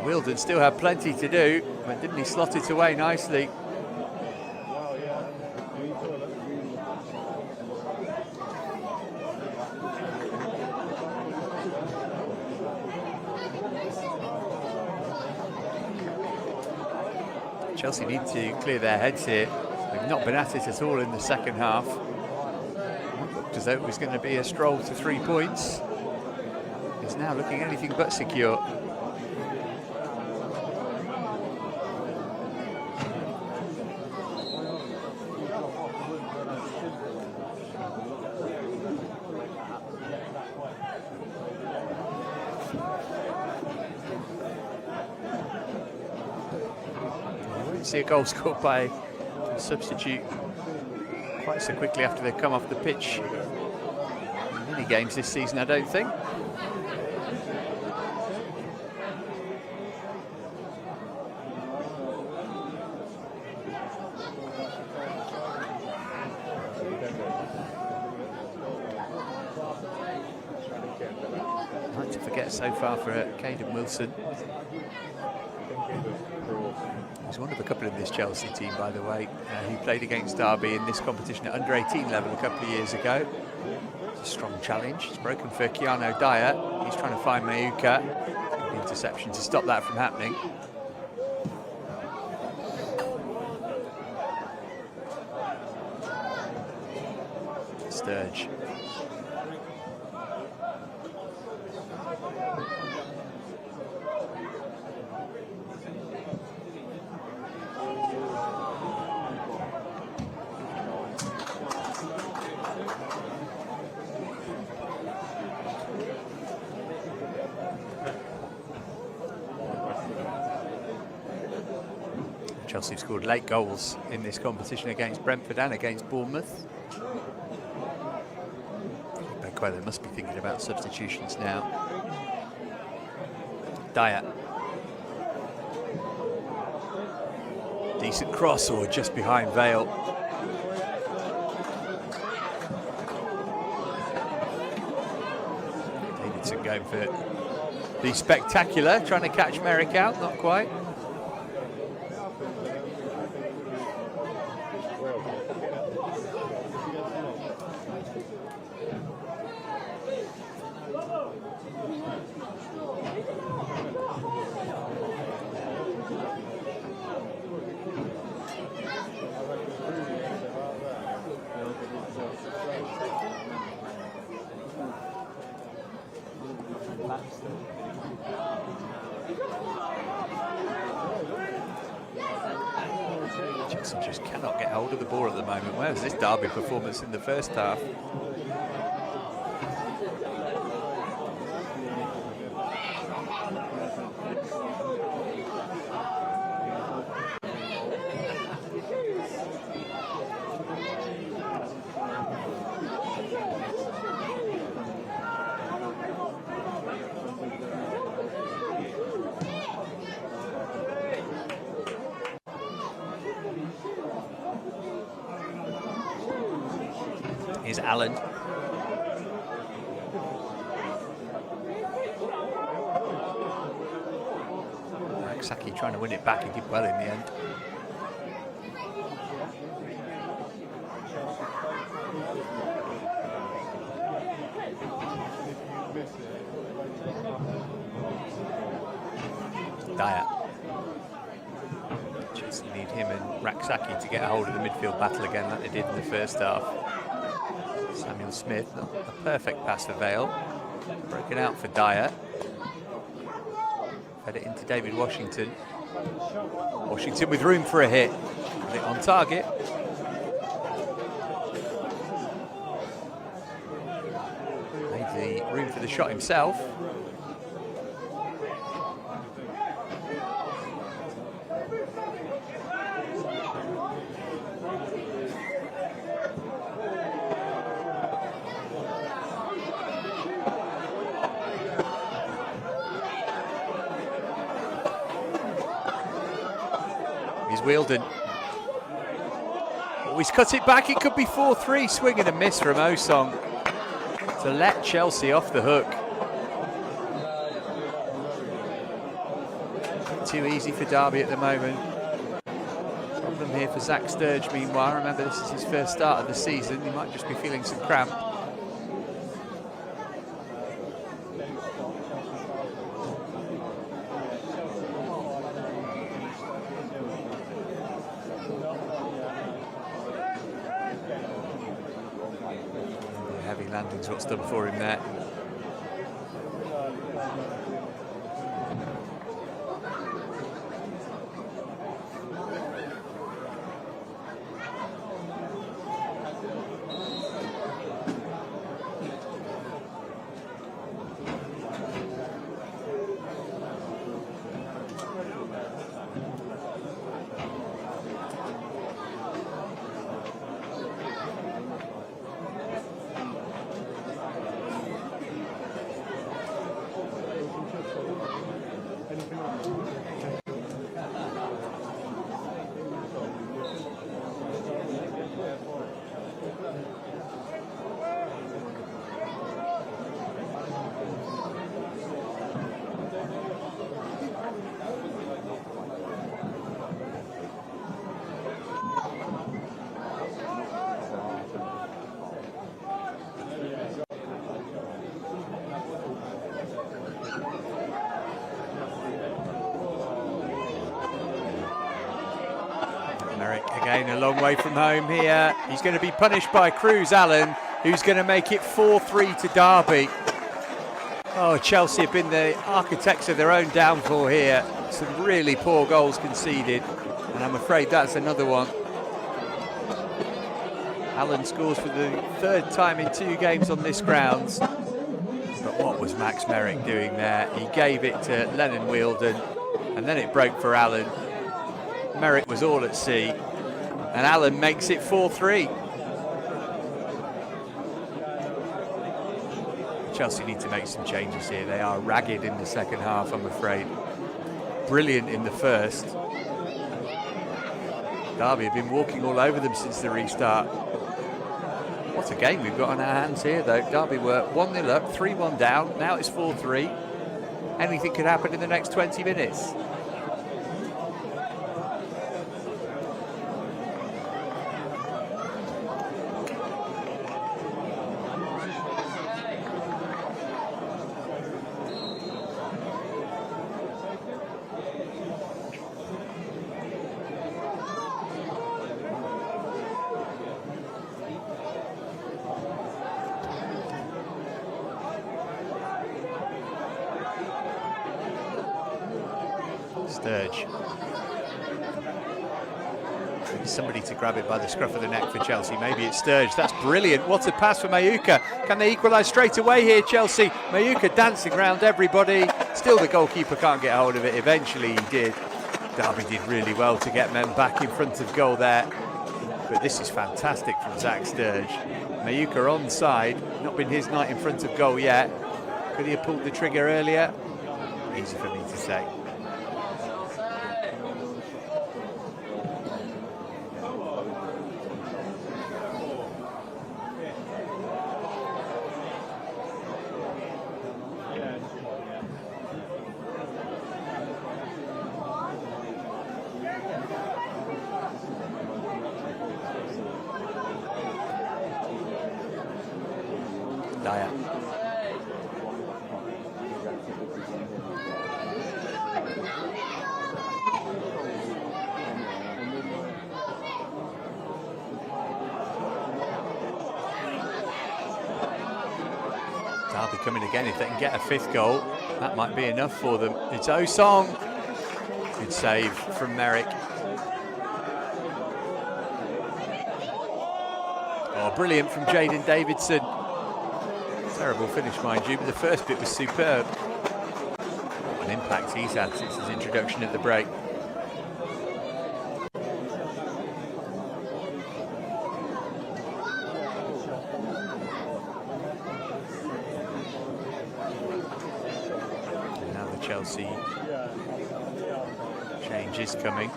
Weldon still had plenty to do, but didn't he slot it away nicely? Chelsea need to clear their heads here. They've not been at it at all in the second half. It looked as though it was going to be a stroll to 3 points. It's now looking anything but secure. See a goal scored by a substitute quite so quickly after they've come off the pitch in many games this season, I don't think. Not to forget so far for Caden Wilson. He's one of a couple in this Chelsea team, by the way. He played against Derby in this competition at under 18 level a couple of years ago. It's a strong challenge. It's broken for Keanu Dyer. He's trying to find Mayuka. Good interception to stop that from happening. Sturge. Chelsea have scored late goals in this competition against Brentford and against Bournemouth. They must be thinking about substitutions now. Dyer. Decent cross, or just behind Vale. Davidson going for the spectacular, trying to catch Merrick out, not quite. Chelsea just cannot get hold of the ball at the moment. Where's this Derby performance in the first half? Is Allen. Saki trying to win it back. He did well in the end. Dyer. Chelsea need him and Raksaki to get a hold of the midfield battle again like they did in the first half. Samuel Smith, a perfect pass for Vale. Broken out for Dyer. Fed it into David Washington. Washington with room for a hit. Got it on target. Made the room for the shot himself. Wielden. Oh, he's cut it back. It could be 4-3. Swing and a miss from Osong to let Chelsea off the hook. Too easy for Derby at the moment. Problem here for Zach Sturge, meanwhile. Remember, this is his first start of the season. He might just be feeling some cramp. Landing's what's done for him there. Merrick again a long way from home here. He's going to be punished by Cruz Allen, who's going to make it 4-3 to Derby. Oh, Chelsea have been the architects of their own downfall here. Some really poor goals conceded, and I'm afraid that's another one. Allen scores for the third time in 2 games on this ground. But what was Max Merrick doing there? He gave it to Lennon Wheeldon, and then it broke for Allen. Merrick was all at sea, and Allen makes it 4-3. Chelsea need to make some changes here. They are ragged in the second half, I'm afraid. Brilliant in the first. Derby have been walking all over them since the restart. What a game we've got on our hands here, though. Derby were 1-0 up, 3-1 down. Now it's 4-3. Anything could happen in the next 20 minutes. Sturge. Somebody to grab it by the scruff of the neck for Chelsea. Maybe it's Sturge. That's brilliant. What a pass for Mayuka. Can they equalise straight away here, Chelsea? Mayuka dancing around everybody. Still the goalkeeper can't get hold of it. Eventually he did. Derby did really well to get men back in front of goal there. But this is fantastic from Zach Sturge. Mayuka onside. Not been his night in front of goal yet. Could he have pulled the trigger earlier? Easy for me to say. Dyer. Derby coming again. If they can get a 5th goal, that might be enough for them. It's Osong. Good save from Merrick. Oh, brilliant from Jaden Davidson. Terrible finish, mind you, but the first bit was superb. What an impact he's had since his introduction at the break. And now the Chelsea change is coming.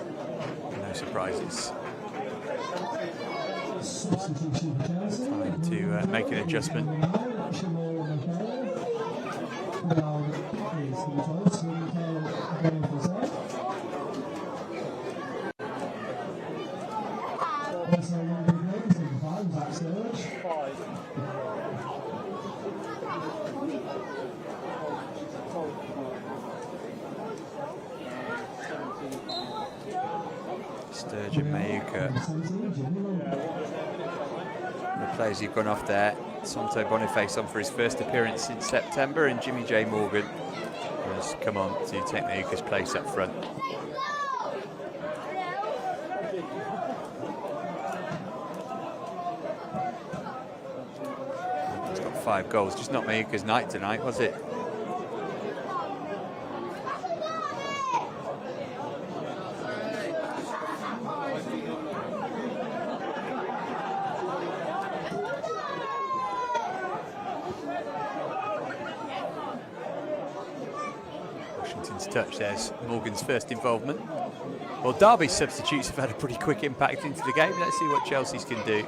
No surprises. Time to make an adjustment. Sturge and Mayuka. The players who've gone off there. Santo Boniface on for his first appearance since September, and Jimmy J. Morgan has come on to take Mayuka's place up front. He's got 5 goals, just not Mayuka's night tonight, was it? Touch. There's Morgan's first involvement. Well, Derby's substitutes have had a pretty quick impact into the game. Let's see what Chelsea's can do.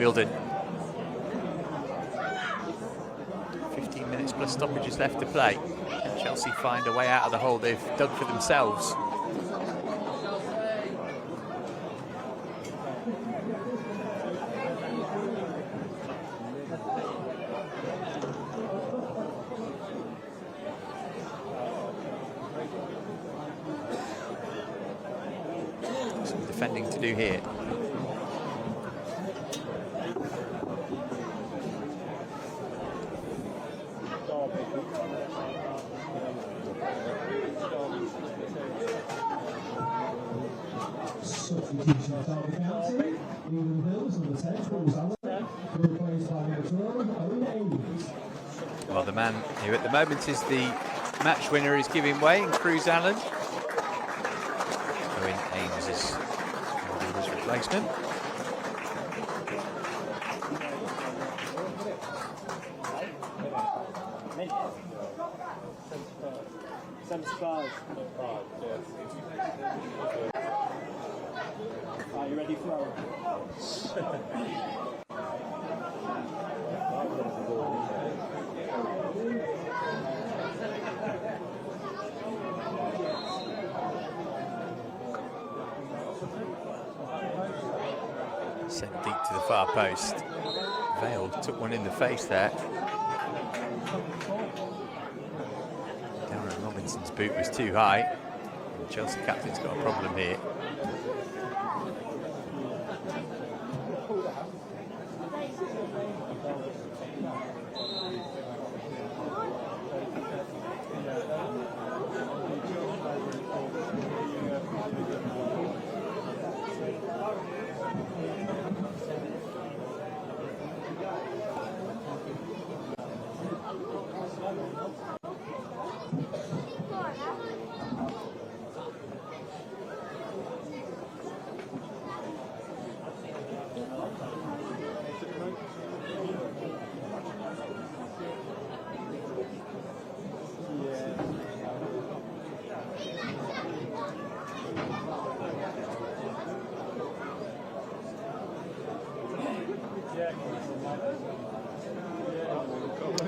Wheeldon. 15 minutes plus stoppages left to play. And Chelsea find a way out of the hole they've dug for themselves. Some defending to do here. Substitution Derby County U21 replaced by Well, the man who at the moment is the match winner is giving way in Cruz Allen. Owen Ames is his replacement. Are you ready for Sent deep to the far post. Vale took one in the face there. Darren Robinson's boot was too high. The Chelsea captain's got a problem here.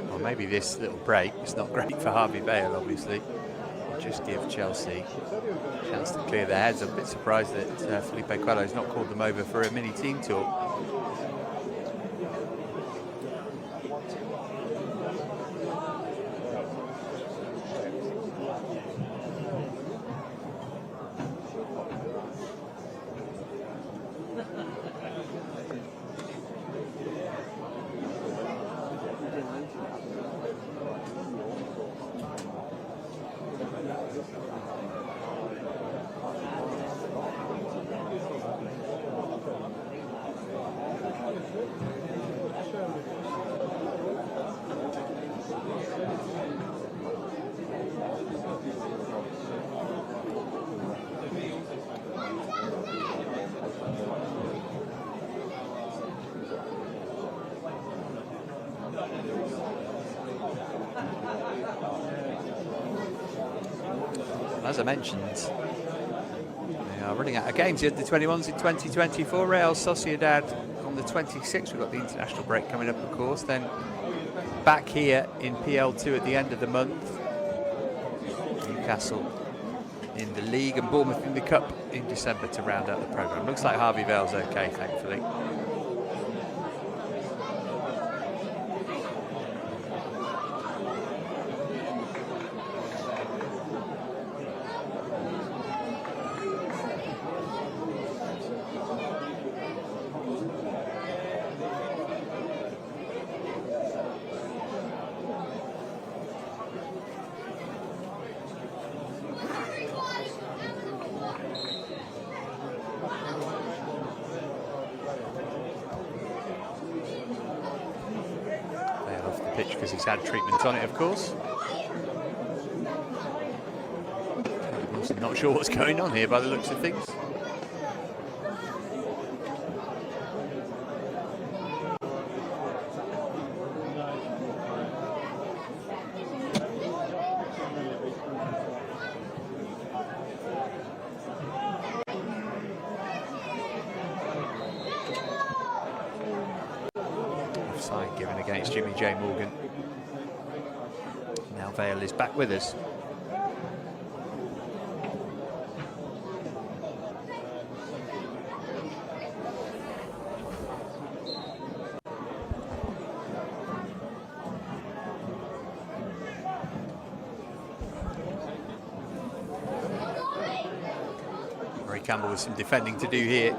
Well, maybe this little break, it's not great for Harvey Vale, obviously. It'll just give Chelsea a chance to clear their heads. I'm a bit surprised that Felipe Coelho's not called them over for a mini team talk. As I mentioned, they are running out of games. The U21s in 2024. Real Sociedad on the 26th. We've got the international break coming up, of course. Then back here in PL2 at the end of the month. Newcastle in the league and Bournemouth in the cup in December to round out the programme. Looks like Harvey Vale's okay, thankfully. Pitch because he's had treatment on it, of course. I'm not sure what's going on here by the looks of things. Offside given against Jimmy J. Morgan. Now Vale is back with us. Campbell with some defending to do here.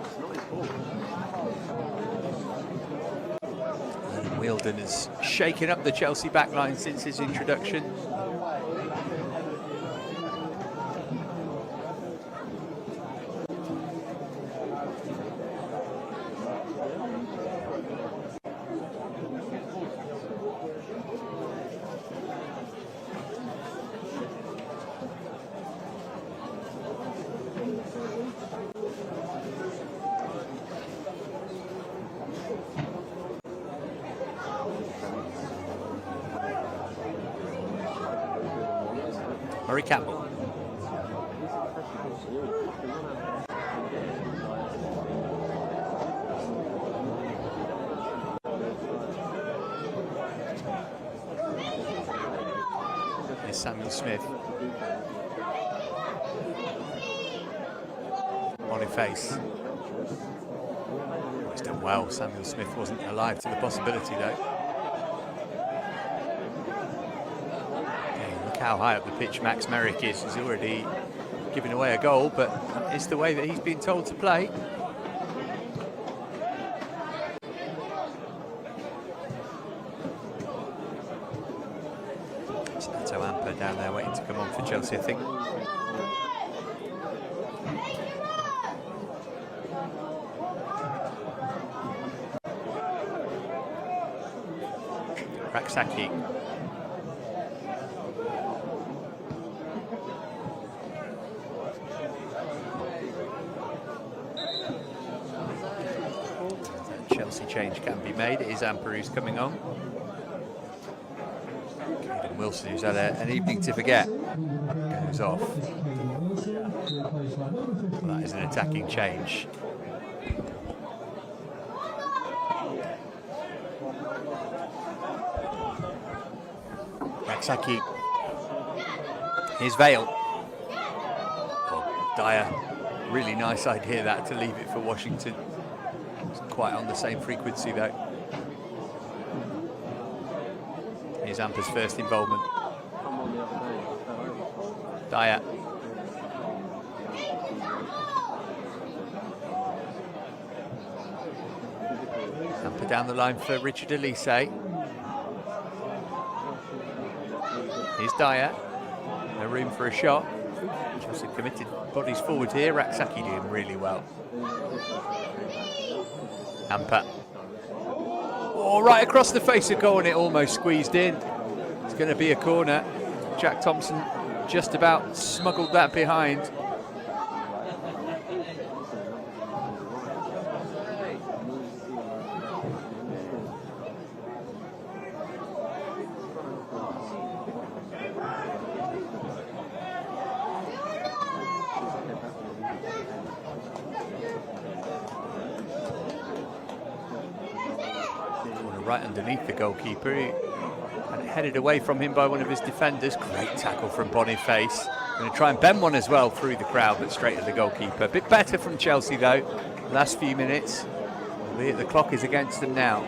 And Wielden has shaken up the Chelsea backline since his introduction. Campbell. Here's Samuel Smith. Boniface. He's done well. Samuel Smith wasn't alive to the possibility though. How high up the pitch Max Merrick is. He's already given away a goal, but it's the way that he's been told to play. It's Nato Amper down there waiting to come on for Chelsea, I think. Raksaki. Change can be made. It is Amper who's coming on. Caden Wilson, who's had an evening to forget, goes off. Well, that is an attacking change. Raksaki. Here's Vale. Oh, Dyer. Really nice idea that, to leave it for Washington. Quite on the same frequency though. Here's Amper's first involvement. Dyer. Amper down the line for Richard Elise. Here's Dyer. No room for a shot. Chelsea committed bodies forward here. Raksaki doing really well. Amper. Oh, right across the face of goal, and it almost squeezed in. It's going to be a corner. Jack Thompson just about smuggled that behind. Right underneath the goalkeeper. He had it headed away from him by one of his defenders. Great tackle from Boniface. Going to try and bend one as well through the crowd, but straight at the goalkeeper. A bit better from Chelsea though, last few minutes. Albeit the clock is against them now.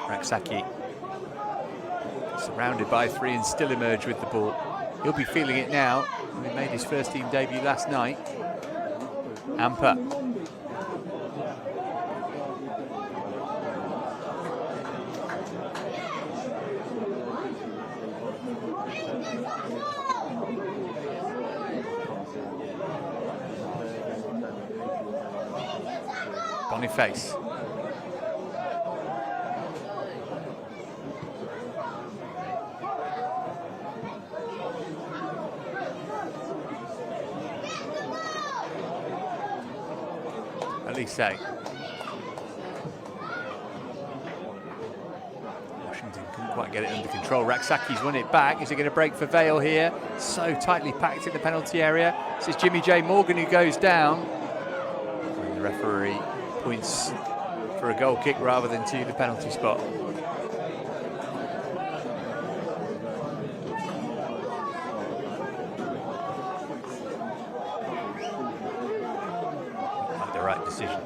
Raksaki, surrounded by three and still emerged with the ball. He'll be feeling it now. He made his first team debut last night. Amper. Boniface. Elise. Washington couldn't quite get it under control. Raksaki's won it back. Is he going to break for Vale here? So tightly packed in the penalty area. This is Jimmy J. Morgan who goes down. And the referee points for a goal kick rather than to the penalty spot. Like the right decision.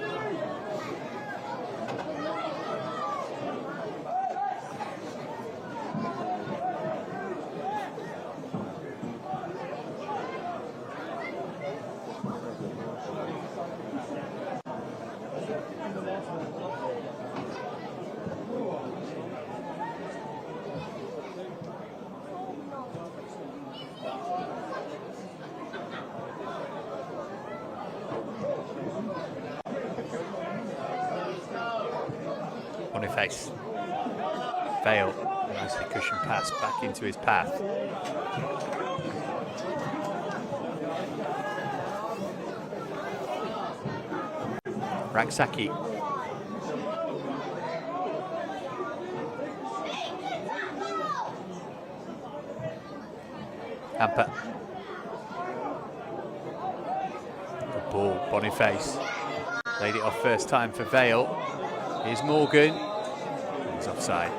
Boniface. Vale, nicely cushioned pass back into his path. Raksaki. Hamper. Good ball, Boniface. Laid it off first time for Vale. Here's Morgan. He's offside.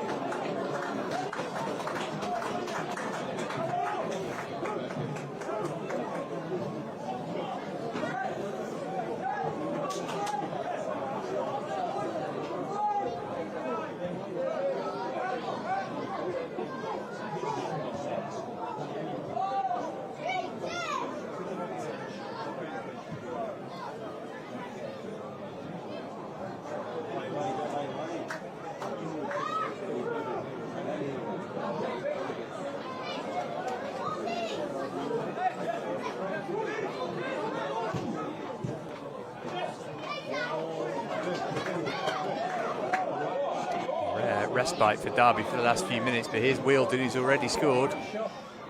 Respite for Derby for the last few minutes, but here's Wheeldon, who's already scored,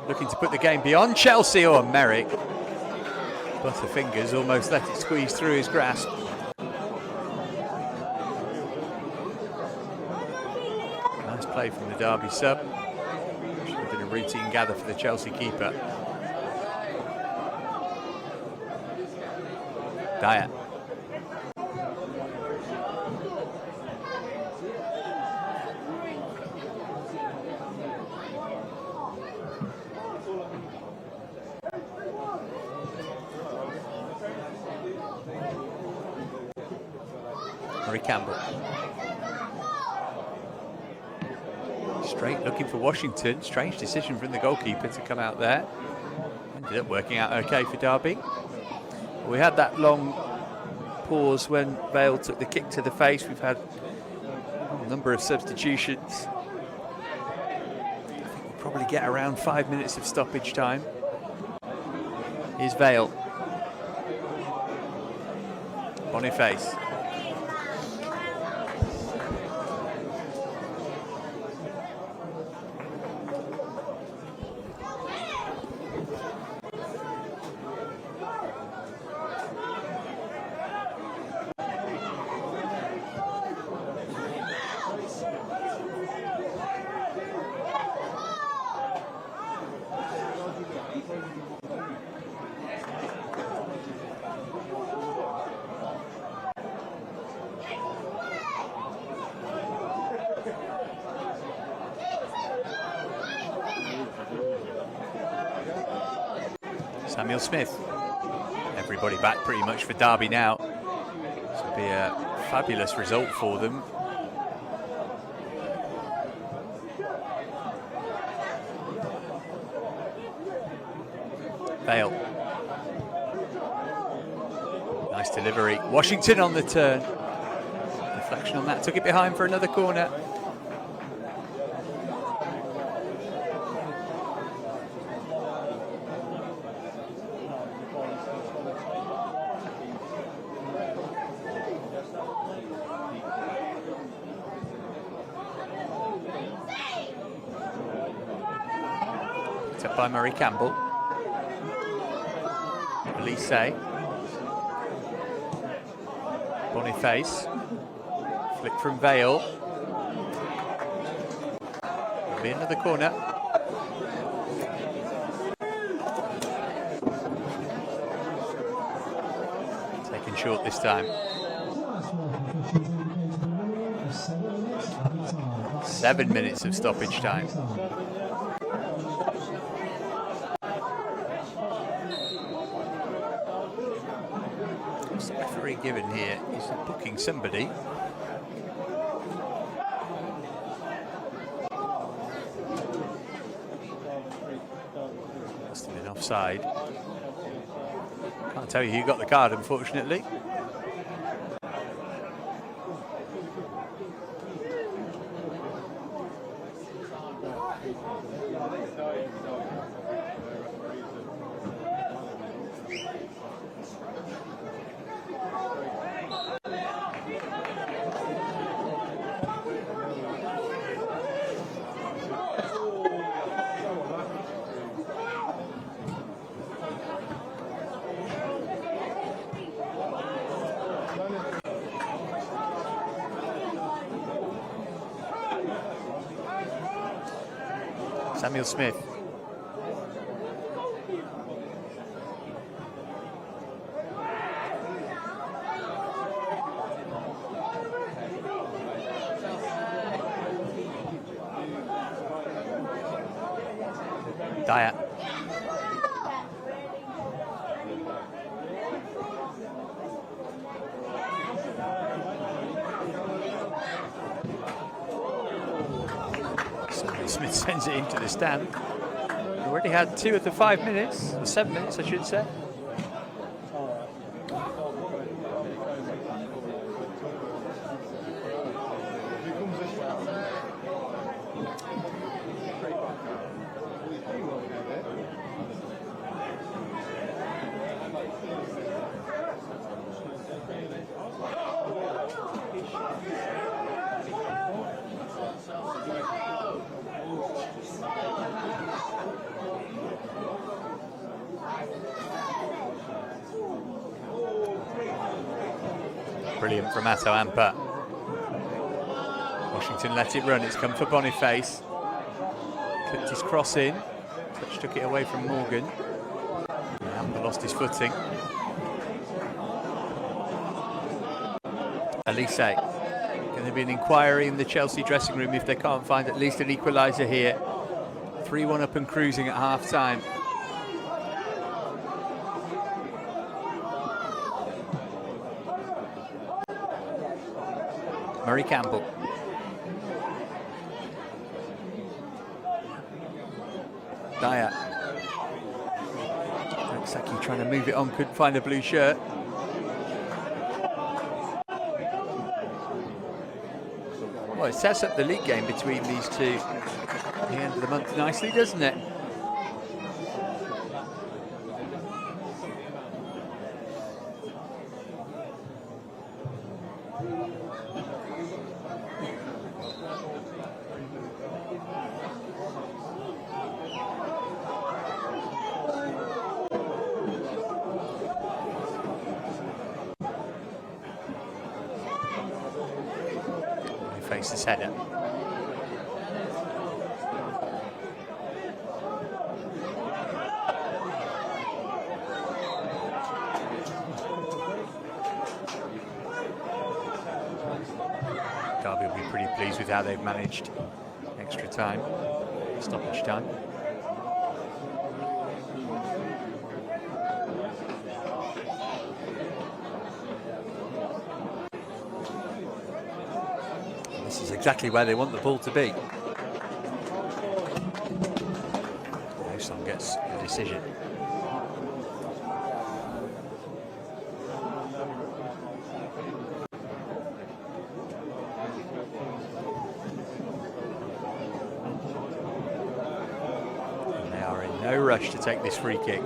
looking to put the game beyond Chelsea. Or Merrick, Butterfingers almost let it squeeze through his grasp. Nice play from the Derby sub. Should have been a routine gather for the Chelsea keeper. Dyer. Campbell. Straight looking for Washington. Strange decision from the goalkeeper to come out there. Ended up working out okay for Derby. We had that long pause when Vale took the kick to the face. We've had a number of substitutions. I think we'll probably get around 5 minutes of stoppage time. Here's Vale. Boniface. Samuel Smith. Everybody back pretty much for Derby now. This will be a fabulous result for them. Vale. Nice delivery. Washington on the turn. Deflection on that. Took it behind for another corner. By Murray Campbell. Elise. Boniface. Flick from Vale. There'll be another corner. Taken short this time. 7 minutes of stoppage time. What's the referee given here? He's booking somebody. Must have been offside. Can't tell you who got the card, unfortunately. Samuel Smith. Dyer. Smith sends it into the stand. Already had 2 of the 5 minutes, or 7 minutes I should say. Brilliant from Atto Ampa. Washington let it run. It's come for Boniface. Clipped his cross in. Touch took it away from Morgan. Ampa lost his footing. Elise. Going to be an inquiry in the Chelsea dressing room if they can't find at least an equaliser here. 3-1 up and cruising at half-time. Murray Campbell. Dyer. Saki trying to move it on, couldn't find a blue shirt. Well, it sets up the league game between these two at the end of the month nicely, doesn't it? Faces header. Derby will be pretty pleased with how they've managed extra time, stoppage time. This is exactly where they want the ball to be. Houson gets the decision. And they are in no rush to take this free kick.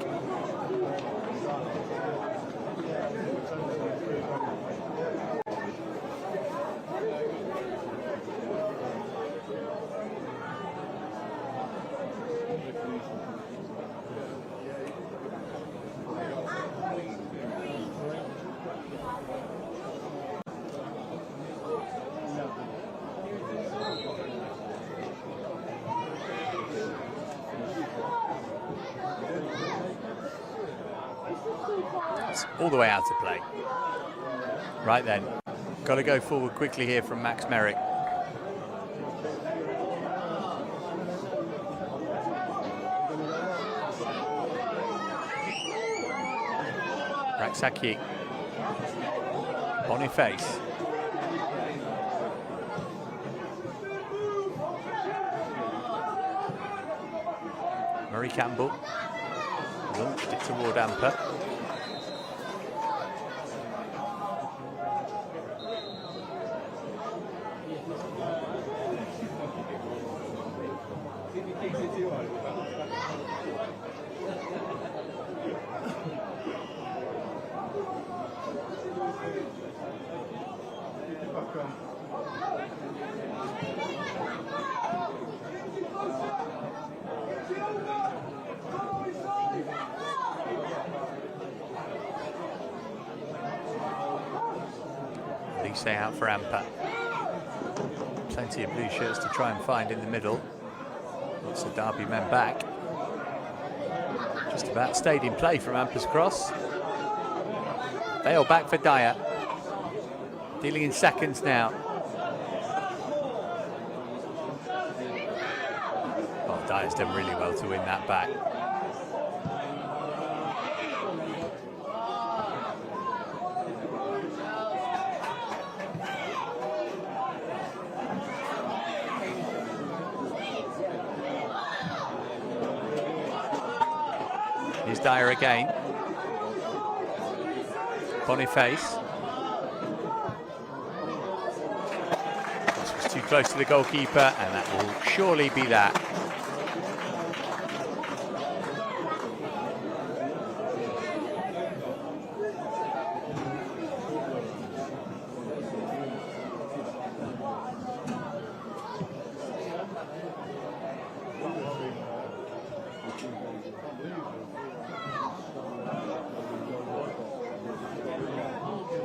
It's all the way out to play. Right then, got to go forward quickly here from Max Merrick. Raksaki, Boniface, Murray Campbell launched it toward Amper. Say out for Amper. Plenty of blue shirts to try and find in the middle. Lots of Derby men back. Just about stayed in play from Amper's cross. Bale back for Dyer. Dealing in seconds now. Oh, Dyer's done really well to win that back. Dyer again. Boniface. This was too close to the goalkeeper, and that will surely be that.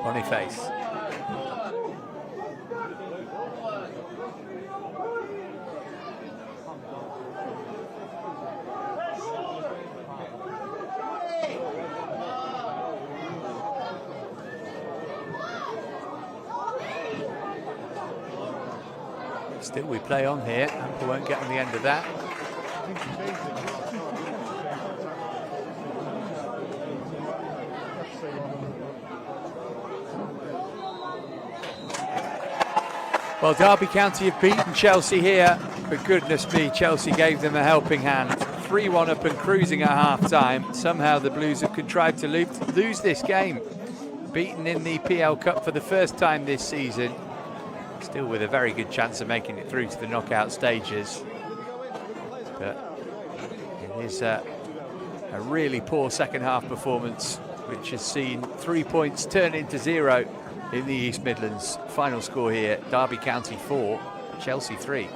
Boniface. Still we play on here. Amper won't get on the end of that. Well, Derby County have beaten Chelsea here, but goodness me, Chelsea gave them a helping hand. 3-1 up and cruising at half-time. Somehow the Blues have contrived to lose this game. Beaten in the PL Cup for the first time this season. Still with a very good chance of making it through to the knockout stages. But it is a really poor second-half performance, which has seen 3 points turn into 0 in the East Midlands. Final score here, Derby County 4, Chelsea 3.